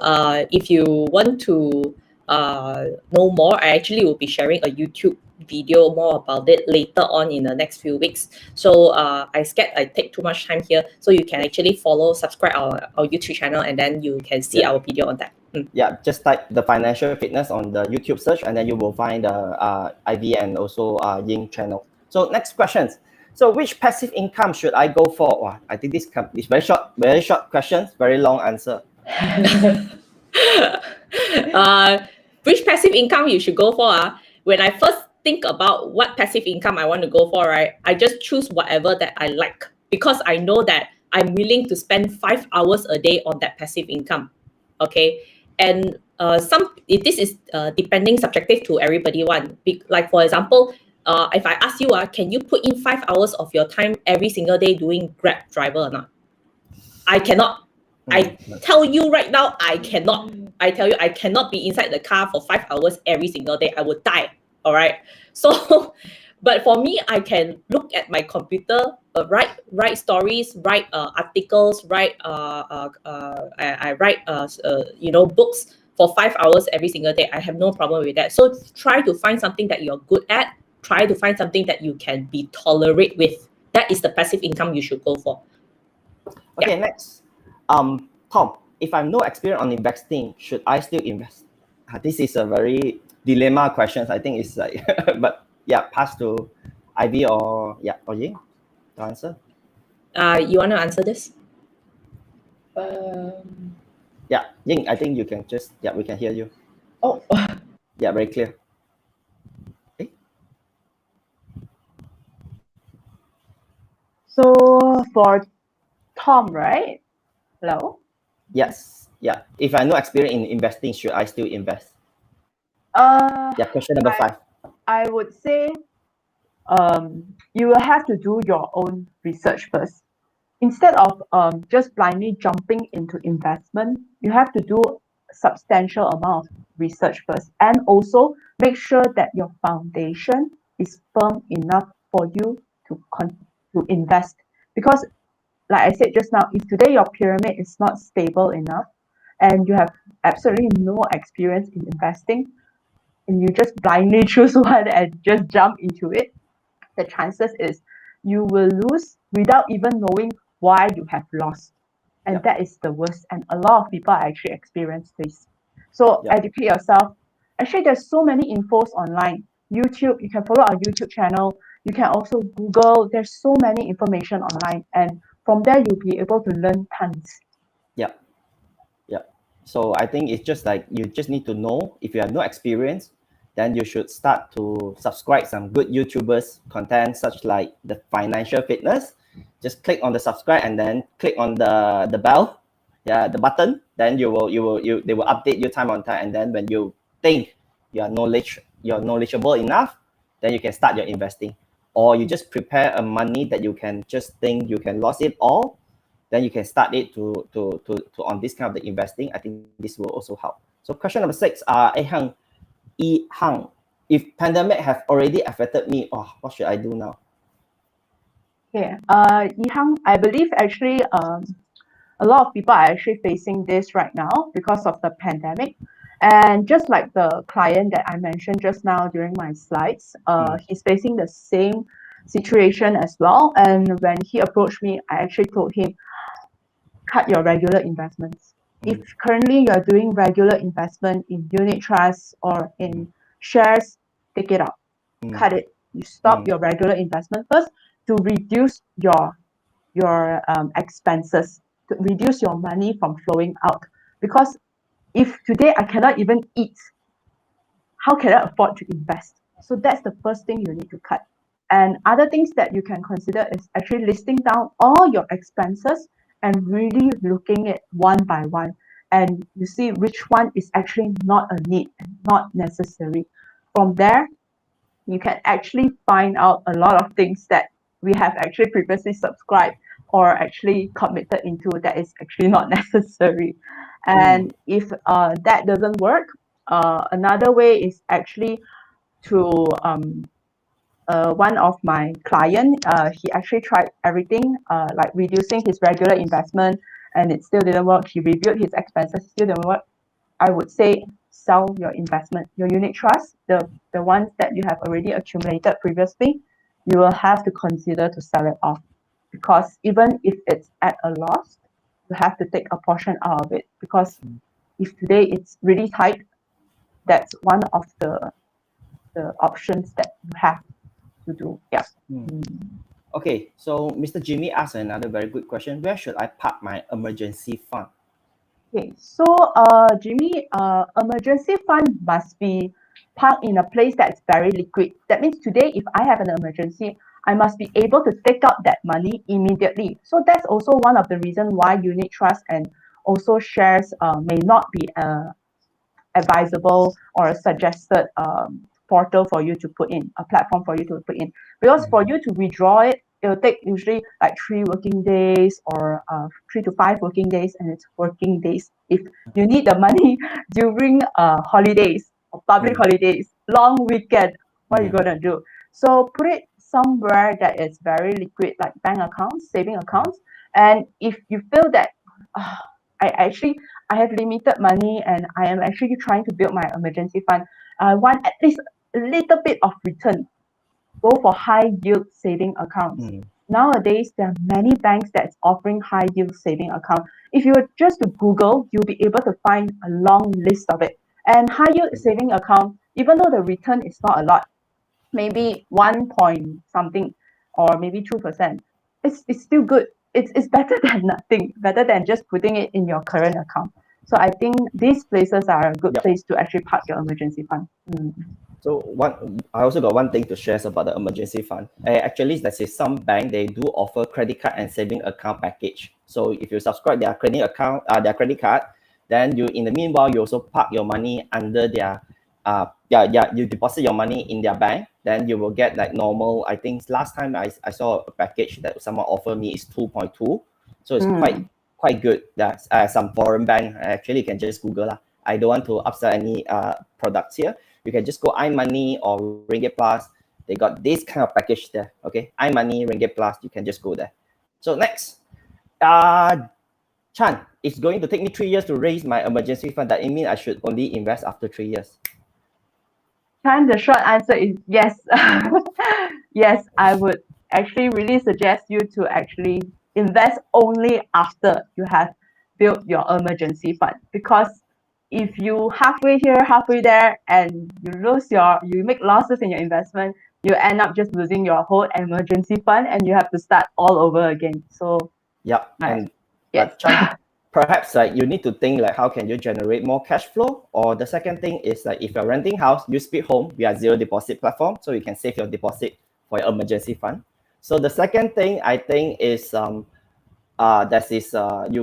if you want to know more, I actually will be sharing a YouTube video more about it later on in the next few weeks. So I scared I take too much time here, so you can actually subscribe our YouTube channel, and then you can see our video on that. Yeah, just type the financial fitness on the YouTube search, and then you will find the IVY and also Ying channel. So next questions. So which passive income should I go for? Wow, I think this is very short questions, very long answer. Which passive income you should go for? When I first think about what passive income I want to go for, right, I just choose whatever that I like, because I know that I'm willing to spend 5 hours a day on that passive income. Okay, and this is depending subjective to everybody one. Like for example, if I ask you, can you put in 5 hours of your time every single day doing Grab driver or not? I cannot. I tell you right now, I cannot. I tell you, I cannot be inside the car for 5 hours every single day. I would die. All right. So, but for me, I can look at my computer, write stories, write articles, I write books for 5 hours every single day. I have no problem with that. So try to find something that you're good at. Try to find something that you can be tolerate with. That is the passive income you should go for. Okay, next. Tom, if I'm no experience on investing, should I still invest? This is a very dilemma question. I think it's like, but yeah, pass to IVY or Ying to answer. You want to answer this? Yeah, Ying, I think you can just, we can hear you. Oh. Yeah, very clear. Okay. So for Tom, right? Hello? Yes. Yeah. If I no experience in investing, should I still invest? Yeah, question number 5. I would say you will have to do your own research first. Instead of just blindly jumping into investment, you have to do substantial amount of research first, and also make sure that your foundation is firm enough for you to invest. Because, like I said just now, if today your pyramid is not stable enough and you have absolutely no experience in investing, and you just blindly choose one and just jump into it, the chances is you will lose without even knowing why you have lost. And Yep. that is the worst. And a lot of people actually experience this. So Yep. educate yourself. Actually, there's so many infos online. YouTube, you can follow our YouTube channel. You can also Google. There's so many information online. And from there, you'll be able to learn tons. Yeah. Yeah. So I think it's just like you just need to know if you have no experience, then you should start to subscribe some good YouTubers content such like the financial fitness. Just click on the subscribe and then click on the bell, the button. Then they will update you time on time. And then when you think you're knowledgeable enough, then you can start your investing. Or you just prepare a money that you can just think you can lose it all, then you can start it to on this kind of the investing. I think this will also help. So question number 6, Hang, if pandemic have already affected me, what should I do now? Okay. Yihang, I believe actually a lot of people are actually facing this right now because of the pandemic. And just like the client that I mentioned just now during my slides, he's facing the same situation as well. And when he approached me, I actually told him, cut your regular investments. If currently you're doing regular investment in unit trusts or in shares, take it out, cut it. You stop your regular investment first to reduce your expenses, to reduce your money from flowing out. Because if today I cannot even eat, how can I afford to invest? So that's the first thing you need to cut. And other things that you can consider is actually listing down all your expenses and really looking at one by one. And you see which one is actually not a need and not necessary. From there, you can actually find out a lot of things that we have actually previously subscribed or actually committed into that is actually not necessary. And if that doesn't work, another way is actually to one of my client, he actually tried everything, like reducing his regular investment, and it still didn't work. He reviewed his expenses, still didn't work. I would say sell your investment, your unit trust, the ones that you have already accumulated previously. You will have to consider to sell it off, because even if it's at a loss, you have to take a portion out of it, because if today it's really tight, that's one of the options that you have to do. Yeah. Okay, so Mr. Jimmy asked another very good question. Where should I park my emergency fund? Okay, so Jimmy, emergency fund must be parked in a place that's very liquid. That means today, if I have an emergency, I must be able to take out that money immediately. So that's also one of the reasons why unit trust and also shares may not be advisable or a suggested portal for you to put in, a platform for you to put in. Because for you to withdraw it, it will take usually like 3 working days or 3 to 5 working days, and it's working days. If you need the money during holidays or public holidays, long weekend, what are you gonna do? So put it somewhere that is very liquid, like bank accounts, saving accounts. And if you feel that I have limited money and I am actually trying to build my emergency fund, I want at least a little bit of return, go for high yield saving accounts. Nowadays, there are many banks that's offering high yield saving account. If you were just to Google, you'll be able to find a long list of it. And high yield saving account, even though the return is not a lot, maybe 1 point something or maybe 2%, it's still good. It's better than nothing, better than just putting it in your current account. So I think these places are a good place to actually park your emergency fund. So I also got one thing to share about the emergency fund. Actually, let's say some bank, they do offer credit card and saving account package. So if you subscribe their credit card, then you in the meanwhile you also park your money under their you deposit your money in their bank, then you will get like normal. I think last time I saw a package that someone offered me is 2.2, so it's quite good. That's some foreign bank. Actually, you can just Google lah. I don't want to upsell any products here. You can just go iMoney or Ringgit Plus. They got this kind of package there. Okay, iMoney, Ringgit Plus. You can just go there. So next, Chan, it's going to take me 3 years to raise my emergency fund. That it mean I should only invest after 3 years? Chan, the short answer is yes. Yes, I would actually really suggest you to actually invest only after you have built your emergency fund, because if you halfway here, halfway there, and you make losses in your investment, you end up just losing your whole emergency fund, and you have to start all over again. So yeah, right. But Chan, perhaps like you need to think like how can you generate more cash flow, or the second thing is like if you're renting house, you Speed Home, we are zero deposit platform, so you can save your deposit for your emergency fund. So the second thing I think is you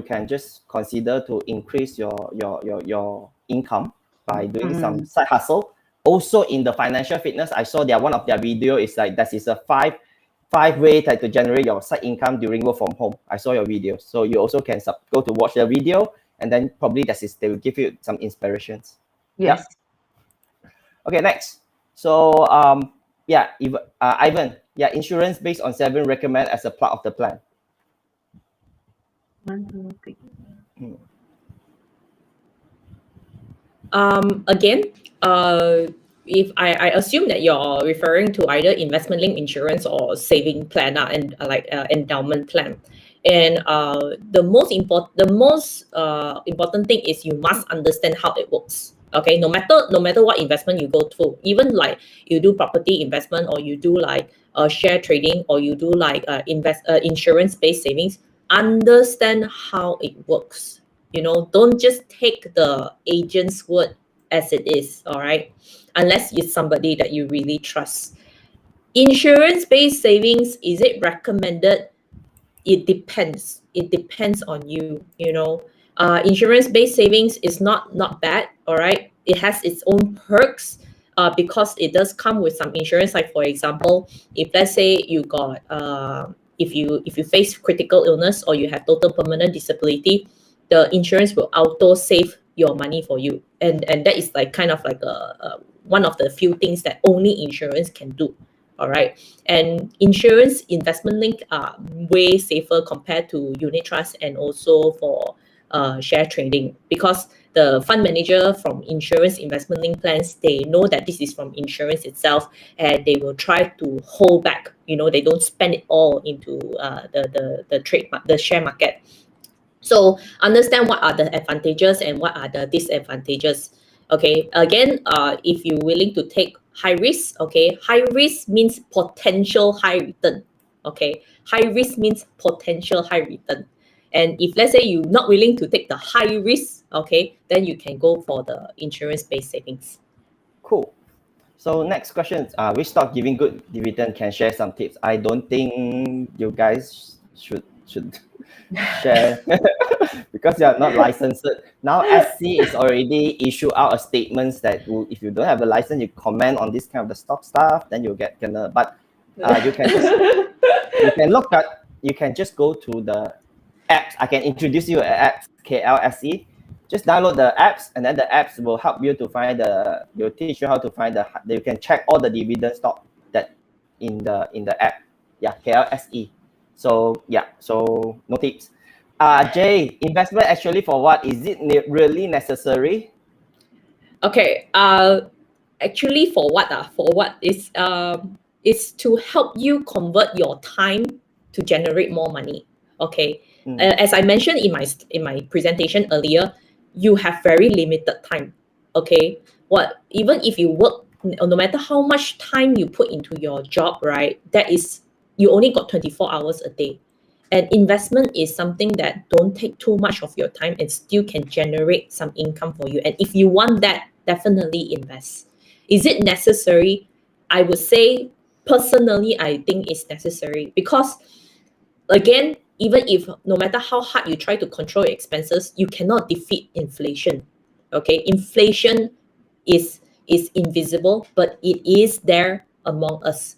can just consider to increase your income by doing some side hustle. Also in the financial fitness, I saw one of their video is like that is a five way to generate your side income during work from home. I saw your video, so you also can go to watch the video, and then probably they will give you some inspirations. Yes. Yep. Okay, next. So Ivan, insurance based on 7 recommend as a part of the plan. 1, 2, 3. Again, if I assume that you're referring to either investment linked insurance or saving plan and endowment plan. And the most important thing is you must understand how it works. Okay, no matter what investment you go through, even like you do property investment, or you do like share trading, or you do like insurance based savings, understand how it works. Don't just take the agent's word as it is, all right? Unless it's somebody that you really trust. Insurance-based savings, is it recommended? It depends. It depends on you. Insurance-based savings is not bad, all right? It has its own perks, because it does come with some insurance. Like for example, if let's say you got if you face critical illness, or you have total permanent disability, the insurance will auto save your money for you, and that is like kind of like a one of the few things that only insurance can do. All right. And insurance investment link are way safer compared to unit trust, and also for share trading, because the fund manager from insurance investment link plans, they know that this is from insurance itself, and they will try to hold back. They don't spend it all into the share market. So understand what are the advantages and what are the disadvantages. Okay, again, if you're willing to take high risk, okay, high risk means potential high return. Okay, high risk means potential high return. And if let's say you're not willing to take the high risk, okay, then you can go for the insurance-based savings. Cool. So next question, which stock giving good dividend? Can share some tips? I don't think you guys should share because you are not licensed. Now SC is already issued out a statements that if you don't have a license, you comment on this kind of the stock stuff, then you'll get gonna. But you can just go to the apps. I can introduce you an app, KLSE. Just download the apps, and then the apps will help you to find will teach you how to find you can check all the dividend stock that in the app. Yeah, KLSE. So no tips. Jay, investment actually for what? Is it really necessary? Okay. Actually, for what? For what is to help you convert your time to generate more money. Okay. As I mentioned in my presentation earlier, you have very limited time. Okay. Even if you work, no matter how much time you put into your job, right? You only got 24 hours a day. And investment is something that don't take too much of your time and still can generate some income for you. And if you want that, definitely invest. Is it necessary? I would say personally, I think it's necessary, because again, even if no matter how hard you try to control your expenses, you cannot defeat inflation. Okay, inflation is is invisible, but it is there among us.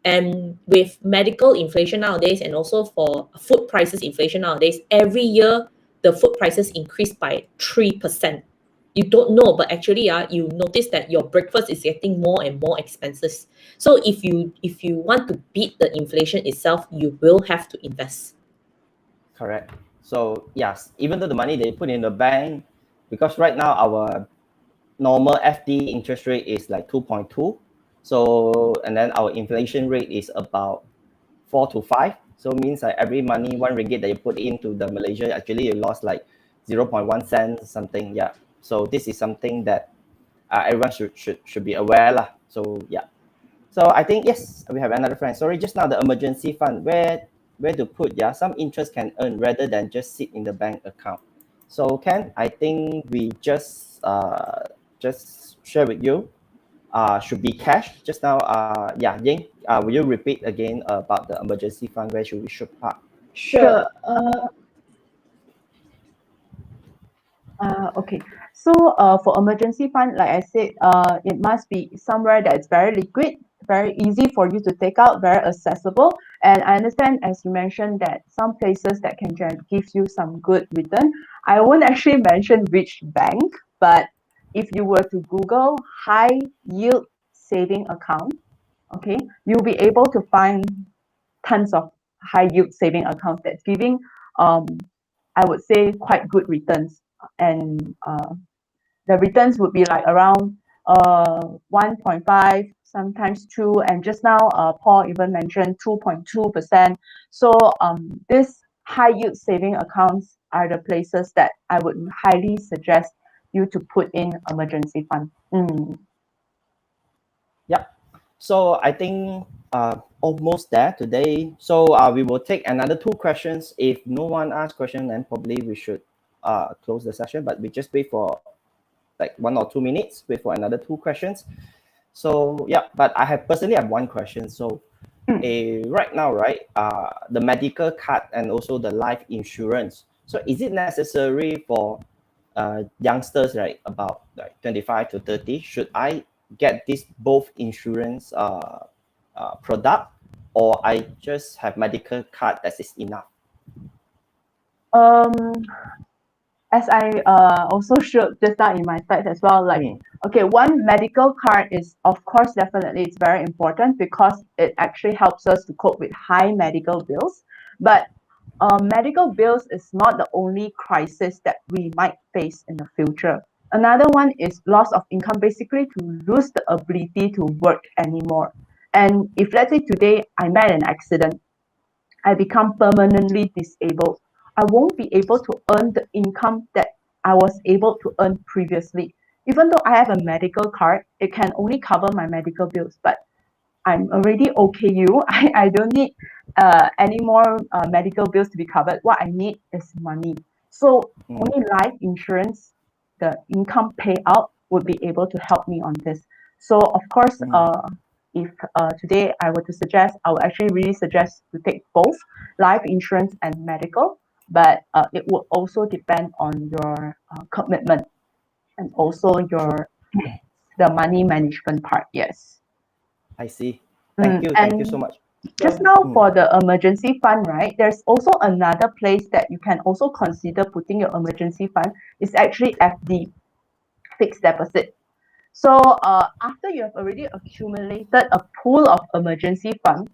And with medical inflation nowadays, and also for food prices inflation nowadays, every year the food prices increase by 3%. You don't know, but actually, you notice that your breakfast is getting more and more expensive. So if you want to beat the inflation itself, you will have to invest. Correct. So yes, even though the money they put in the bank, because right now our normal FD interest rate is like 2.2. So, and then our inflation rate is about 4 to 5. So it means like every money, 1 ringgit that you put into the Malaysia, actually you lost like 0.1 cent something. Yeah. So this is something that everyone should be aware lah. So yeah. So I think yes, we have another friend. Sorry, just now the emergency fund, where to put, yeah, some interest can earn rather than just sit in the bank account. So Ken, I think we just share with you. Should be cash. Just now, yeah, Ying, will you repeat again about the emergency fund? Where should park? Sure. Okay. So for emergency fund, like I said, it must be somewhere that's very liquid, very easy for you to take out, very accessible. And I understand, as you mentioned, that some places that can give you some good return. I won't actually mention which bank, but if you were to Google high yield saving account, okay, you'll be able to find tons of high yield saving accounts that's giving I would say quite good returns, and the returns would be like around 1.5, sometimes 2, and just now Paul even mentioned 2.2%. So this high yield saving accounts are the places that I would highly suggest you to put in emergency fund. Yep. So I think almost there today. So we will take another 2 questions. If no one asks question, then probably we should close the session. But we just wait for like 1 or 2 minutes. Wait for another 2 questions. So yeah, but I personally have 1 question. So right now, right, the medical card and also the life insurance. So is it necessary for youngsters, right, about like 25 to 30? Should I get this both insurance product, or I just have medical card that is enough? As I also showed just now in my slides as well, like, okay, one medical card is, of course, definitely it's very important because it actually helps us to cope with high medical bills. But medical bills is not the only crisis that we might face in the future. Another one is loss of income, basically to lose the ability to work anymore. And if let's say today I met an accident, I become permanently disabled, I won't be able to earn the income that I was able to earn previously. Even though I have a medical card, it can only cover my medical bills, but I'm already OKU. I don't need any more medical bills to be covered. What I need is money. So only life insurance, the income payout would be able to help me on this. So of course, if today I were to suggest, I would actually really suggest to take both life insurance and medical, but it would also depend on your commitment and also the money management part. Yes. I see. Thank you so much. Just now for the emergency fund, right? There's also another place that you can also consider putting your emergency fund is actually FD, fixed deposit. So after you have already accumulated a pool of emergency fund,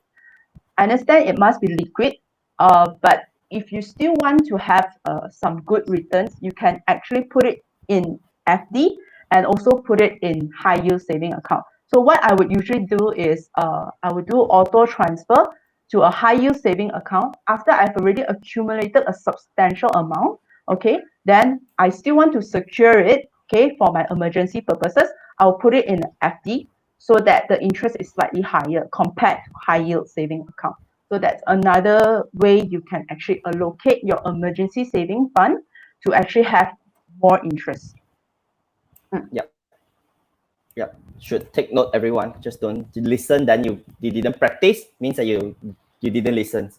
I understand it must be liquid, but if you still want to have some good returns, you can actually put it in FD and also put it in high yield saving account. So what I would usually do is I would do auto transfer to a high yield saving account after I've already accumulated a substantial amount. Okay, then I still want to secure it, okay, for my emergency purposes. I'll put it in FD so that the interest is slightly higher compared to high yield saving account. So that's another way you can actually allocate your emergency saving fund to actually have more interest. Yep. Should take note, everyone. Just don't listen, then you didn't practice, means that you didn't listen.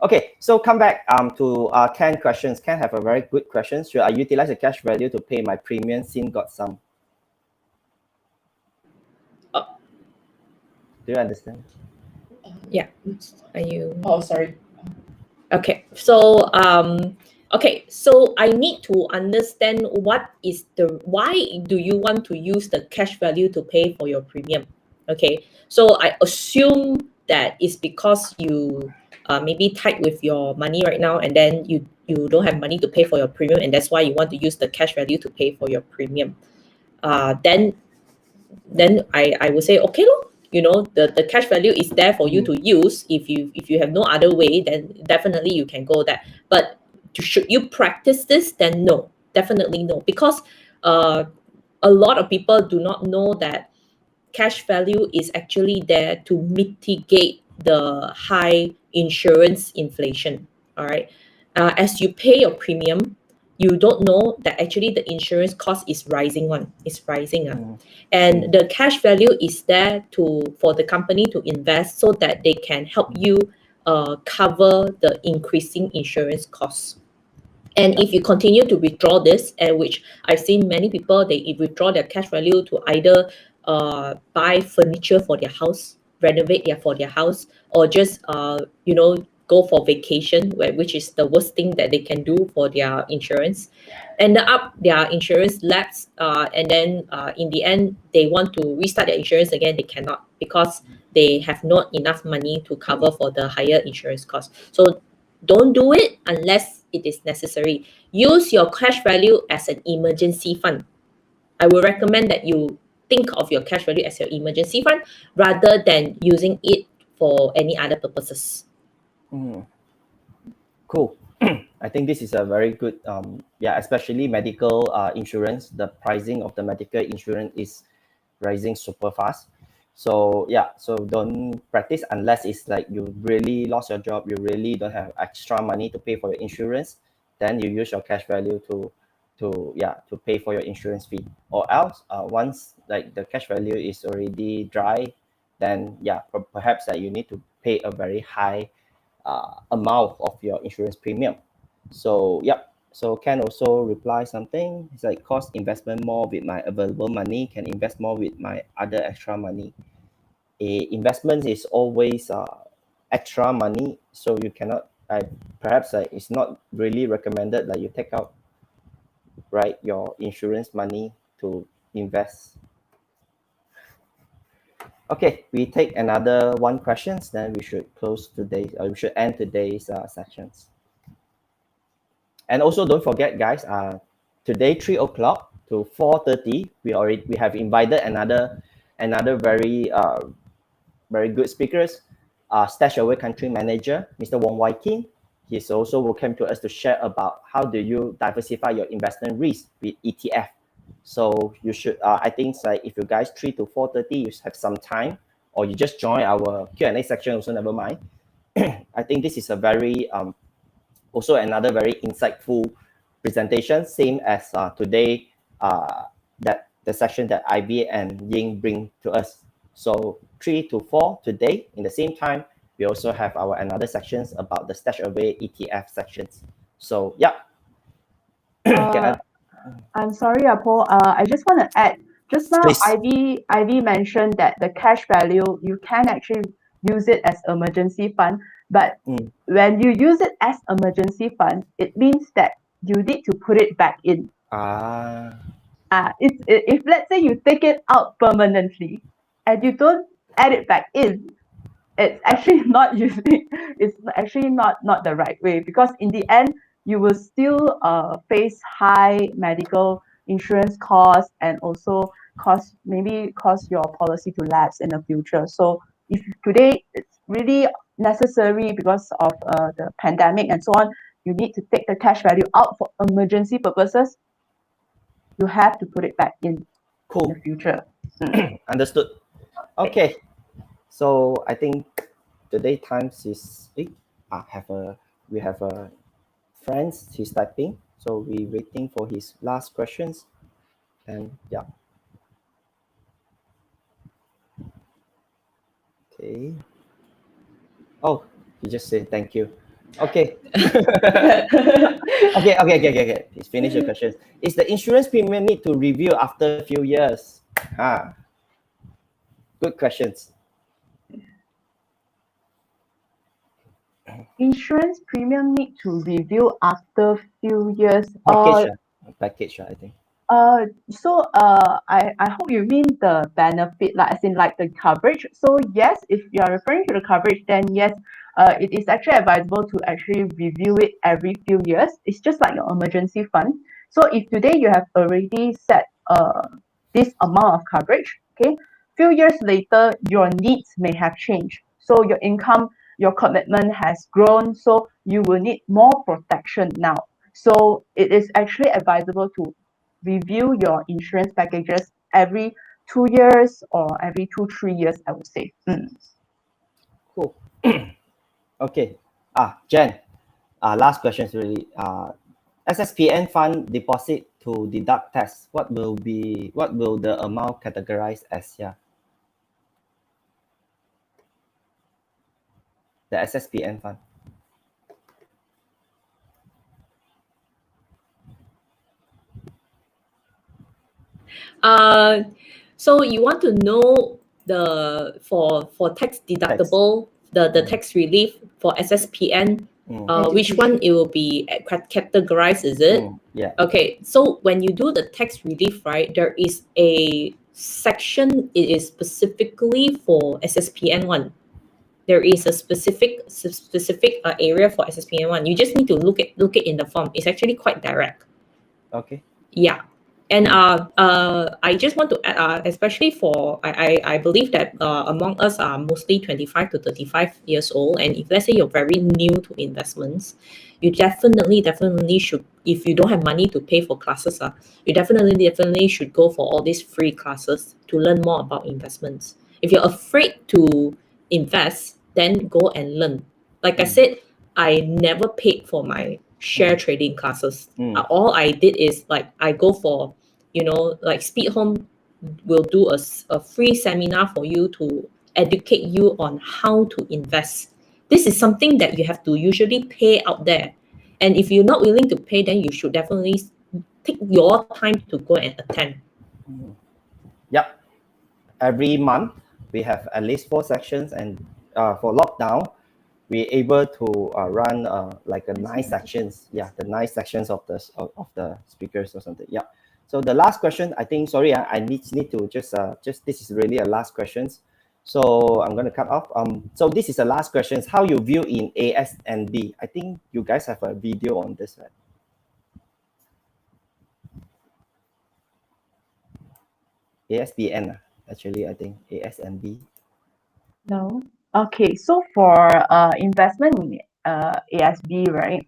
Okay, so come back to Ken questions. Ken have a very good question. Should I utilize the cash value to pay my premium since got some? Do you understand? Yeah. Are you? Oh, sorry. Okay, so so I need to understand why do you want to use the cash value to pay for your premium? Okay, so I assume that it's because you maybe tight with your money right now, and then you don't have money to pay for your premium, and that's why you want to use the cash value to pay for your premium. Then I would say okay lor. The cash value is there for you to use. If you have no other way, then definitely you can go there. But should you practice this? Then no, definitely no, because a lot of people do not know that cash value is actually there to mitigate the high insurance inflation. All right. As you pay your premium, you don't know that actually the insurance cost is rising one. It's rising. And the cash value is there for the company to invest so that they can help you cover the increasing insurance costs. And if you continue to withdraw this, and which I've seen many people, they withdraw their cash value to either buy furniture for their house, renovate for their house, or just go for vacation, which is the worst thing that they can do for their insurance. End up their insurance lapse, and then in the end they want to restart their insurance again. They cannot because they have not enough money to cover for the higher insurance cost. So don't do it unless it is necessary. Use your cash value as an emergency fund. I would recommend that you think of your cash value as your emergency fund rather than using it for any other purposes. Cool. I think this is a very good, especially medical insurance. The pricing of the medical insurance is rising super fast. So so don't practice unless it's like you really lost your job, you really don't have extra money to pay for your insurance, then you use your cash value to pay for your insurance fee. Or else, once like the cash value is already dry, then perhaps that you need to pay a very high amount of your insurance premium. So so Ken also reply something. It's like cost investment more with my available money, can invest more with my other extra money. Investment is always extra money, so you cannot perhaps it's not really recommended that you take out your insurance money to invest. Okay, we take another one questions, then we should close today, we should end today's sessions. And also don't forget, guys, today 3 o'clock to 4:30, we have invited another very good speakers, Stash Away Country Manager, Mr. Wong King. He's also welcome to us to share about how do you diversify your investment risk with ETF. So you should, I think, like if you guys 3 to 4:30, you have some time, or you just join our Q&A section, also never mind. I think this is a very also another very insightful presentation, same as today, that the session that IVY and Ying bring to us. So 3 to 4 today, in the same time, we also have our another sections about the Stash Away ETF sections. So I'm sorry, Paul. I just want to add. Just now, Please. Ivy mentioned that the cash value you can actually use it as emergency fund, but when you use it as emergency fund, it means that you need to put it back in. If let's say you take it out permanently and you don't add it back in, it's actually not using. It's actually not the right way, because in the end you will still face high medical insurance costs, and also cause your policy to lapse in the future. So if today it's really necessary because of the pandemic and so on, you need to take the cash value out for emergency purposes, you have to put it back in the future. Understood. Okay, so I think today times is we have a friends, he's typing, so we waiting for his last questions. And okay. Oh, he just said thank you. Okay. Okay. He's finished the questions. Is the insurance premium need to review after a few years? Good questions. Insurance premium need to review after few years. Package, I think. I hope you mean the benefit, like as in like the coverage. So yes, if you are referring to the coverage, then yes, it is actually advisable to actually review it every few years. It's just like your emergency fund. So if today you have already set this amount of coverage, okay, few years later your needs may have changed. So your income, your commitment has grown, so you will need more protection now. So it is actually advisable to review your insurance packages every 2 years or every 2-3 years, I would say. Cool. Okay. Jen, last question is really SSPN fund deposit to deduct tax. What will the amount categorized as here? The SSPN fund. So you want to know for tax deductible, the tax relief for SSPN, which one it will be categorized, is it? Yeah. Okay, so when you do the tax relief, right, there is a section, it is specifically for SSPN one. There is a specific area for SSPN one. You just need to look it in the form. It's actually quite direct. Okay. Yeah. And I just want to add, especially for I believe that among us are mostly 25 to 35 years old, and if let's say you're very new to investments, you definitely should, if you don't have money to pay for classes, you definitely should go for all these free classes to learn more about investments. If you're afraid to invest, then go and learn. Like I said, I never paid for my share trading classes. All I did is like I go for, like Speed Home will do a free seminar for you to educate you on how to invest. This is something that you have to usually pay out there. And if you're not willing to pay, then you should definitely take your time to go and attend. Yep. Every month we have at least 4 sections, and for lockdown we're able to run like a 9 sections. Yeah, the 9 sections of the speakers or something. Yeah. So the last question, I think, sorry, I need to just this is really a last questions. So I'm going to cut off. So this is the last questions. How you view in ASNB? I think you guys have a video on this, right? ASBN, actually, I think ASNB. No. Okay, so for investment in ASB, right?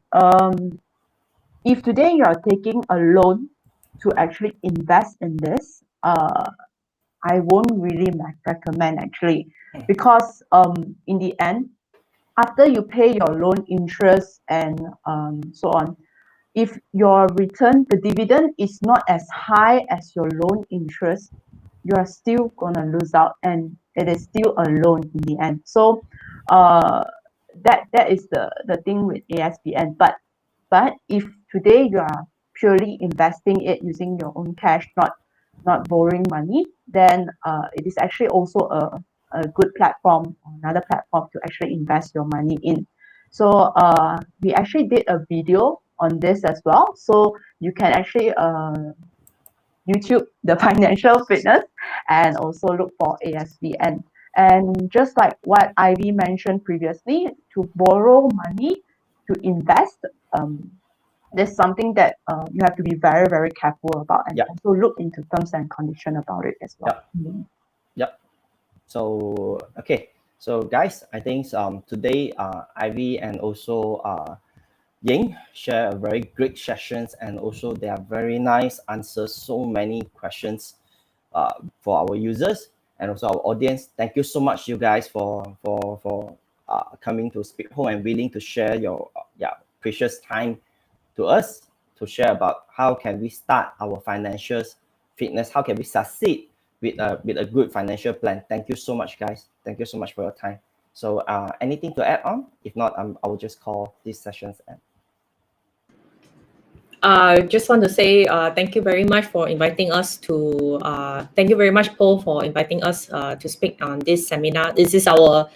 If today you are taking a loan to actually invest in this, I won't really recommend actually, because in the end, after you pay your loan interest and so on, if your return, the dividend is not as high as your loan interest, you are still gonna lose out, and it is still a loan in the end. So that is the thing with ASBN. But if today you are purely investing it using your own cash, not borrowing money, then it is actually also a good platform, another platform to actually invest your money in. So we actually did a video on this as well, so you can actually YouTube the financial fitness and also look for ASBN. And just like what Ivy mentioned previously, to borrow money to invest, there's something that you have to be very, very careful about, and also look into terms and condition about it as well. Yep. So okay, so guys, I think today Ivy and also Ying share a very great sessions, and also they are very nice answers so many questions for our users and also our audience. Thank you so much, you guys, for coming to Speak Home and willing to share your precious time to us to share about how can we start our financial fitness, how can we succeed with a good financial plan. Thank you so much, guys. Thank you so much for your time. So anything to add on? If not, I will just call this session's end. Just want to say thank you very much for inviting us to, thank you very much, Paul, for inviting us to speak on this seminar. This is our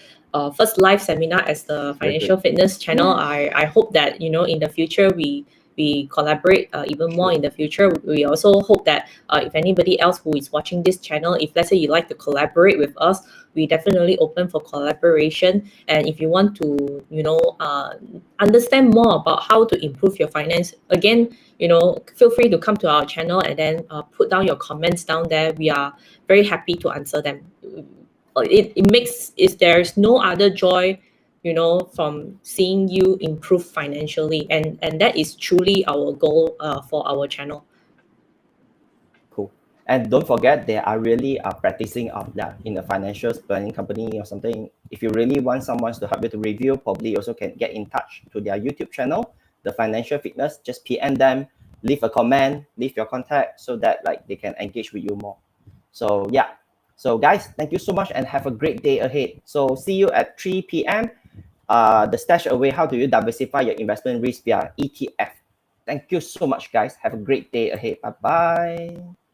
first live seminar as the financial fitness channel. I hope that in the future we collaborate even more in the future. We also hope that if anybody else who is watching this channel, if let's say you like to collaborate with us, we definitely open for collaboration. And if you want to understand more about how to improve your finance, again, feel free to come to our channel and then put down your comments down there. We are very happy to answer them. It makes, if there's no other joy from seeing you improve financially, and that is truly our goal for our channel. Cool. And don't forget, they are really practicing in a financial planning company or something. If you really want someone to help you to review, probably you also can get in touch to their YouTube channel, The Financial Fitness. Just PM them, leave a comment, leave your contact so that they can engage with you more. So yeah. So guys, thank you so much and have a great day ahead. So see you at 3 p.m. The Stash Away, how do you diversify your investment risk via ETF? Thank you so much, guys. Have a great day ahead. Bye-bye.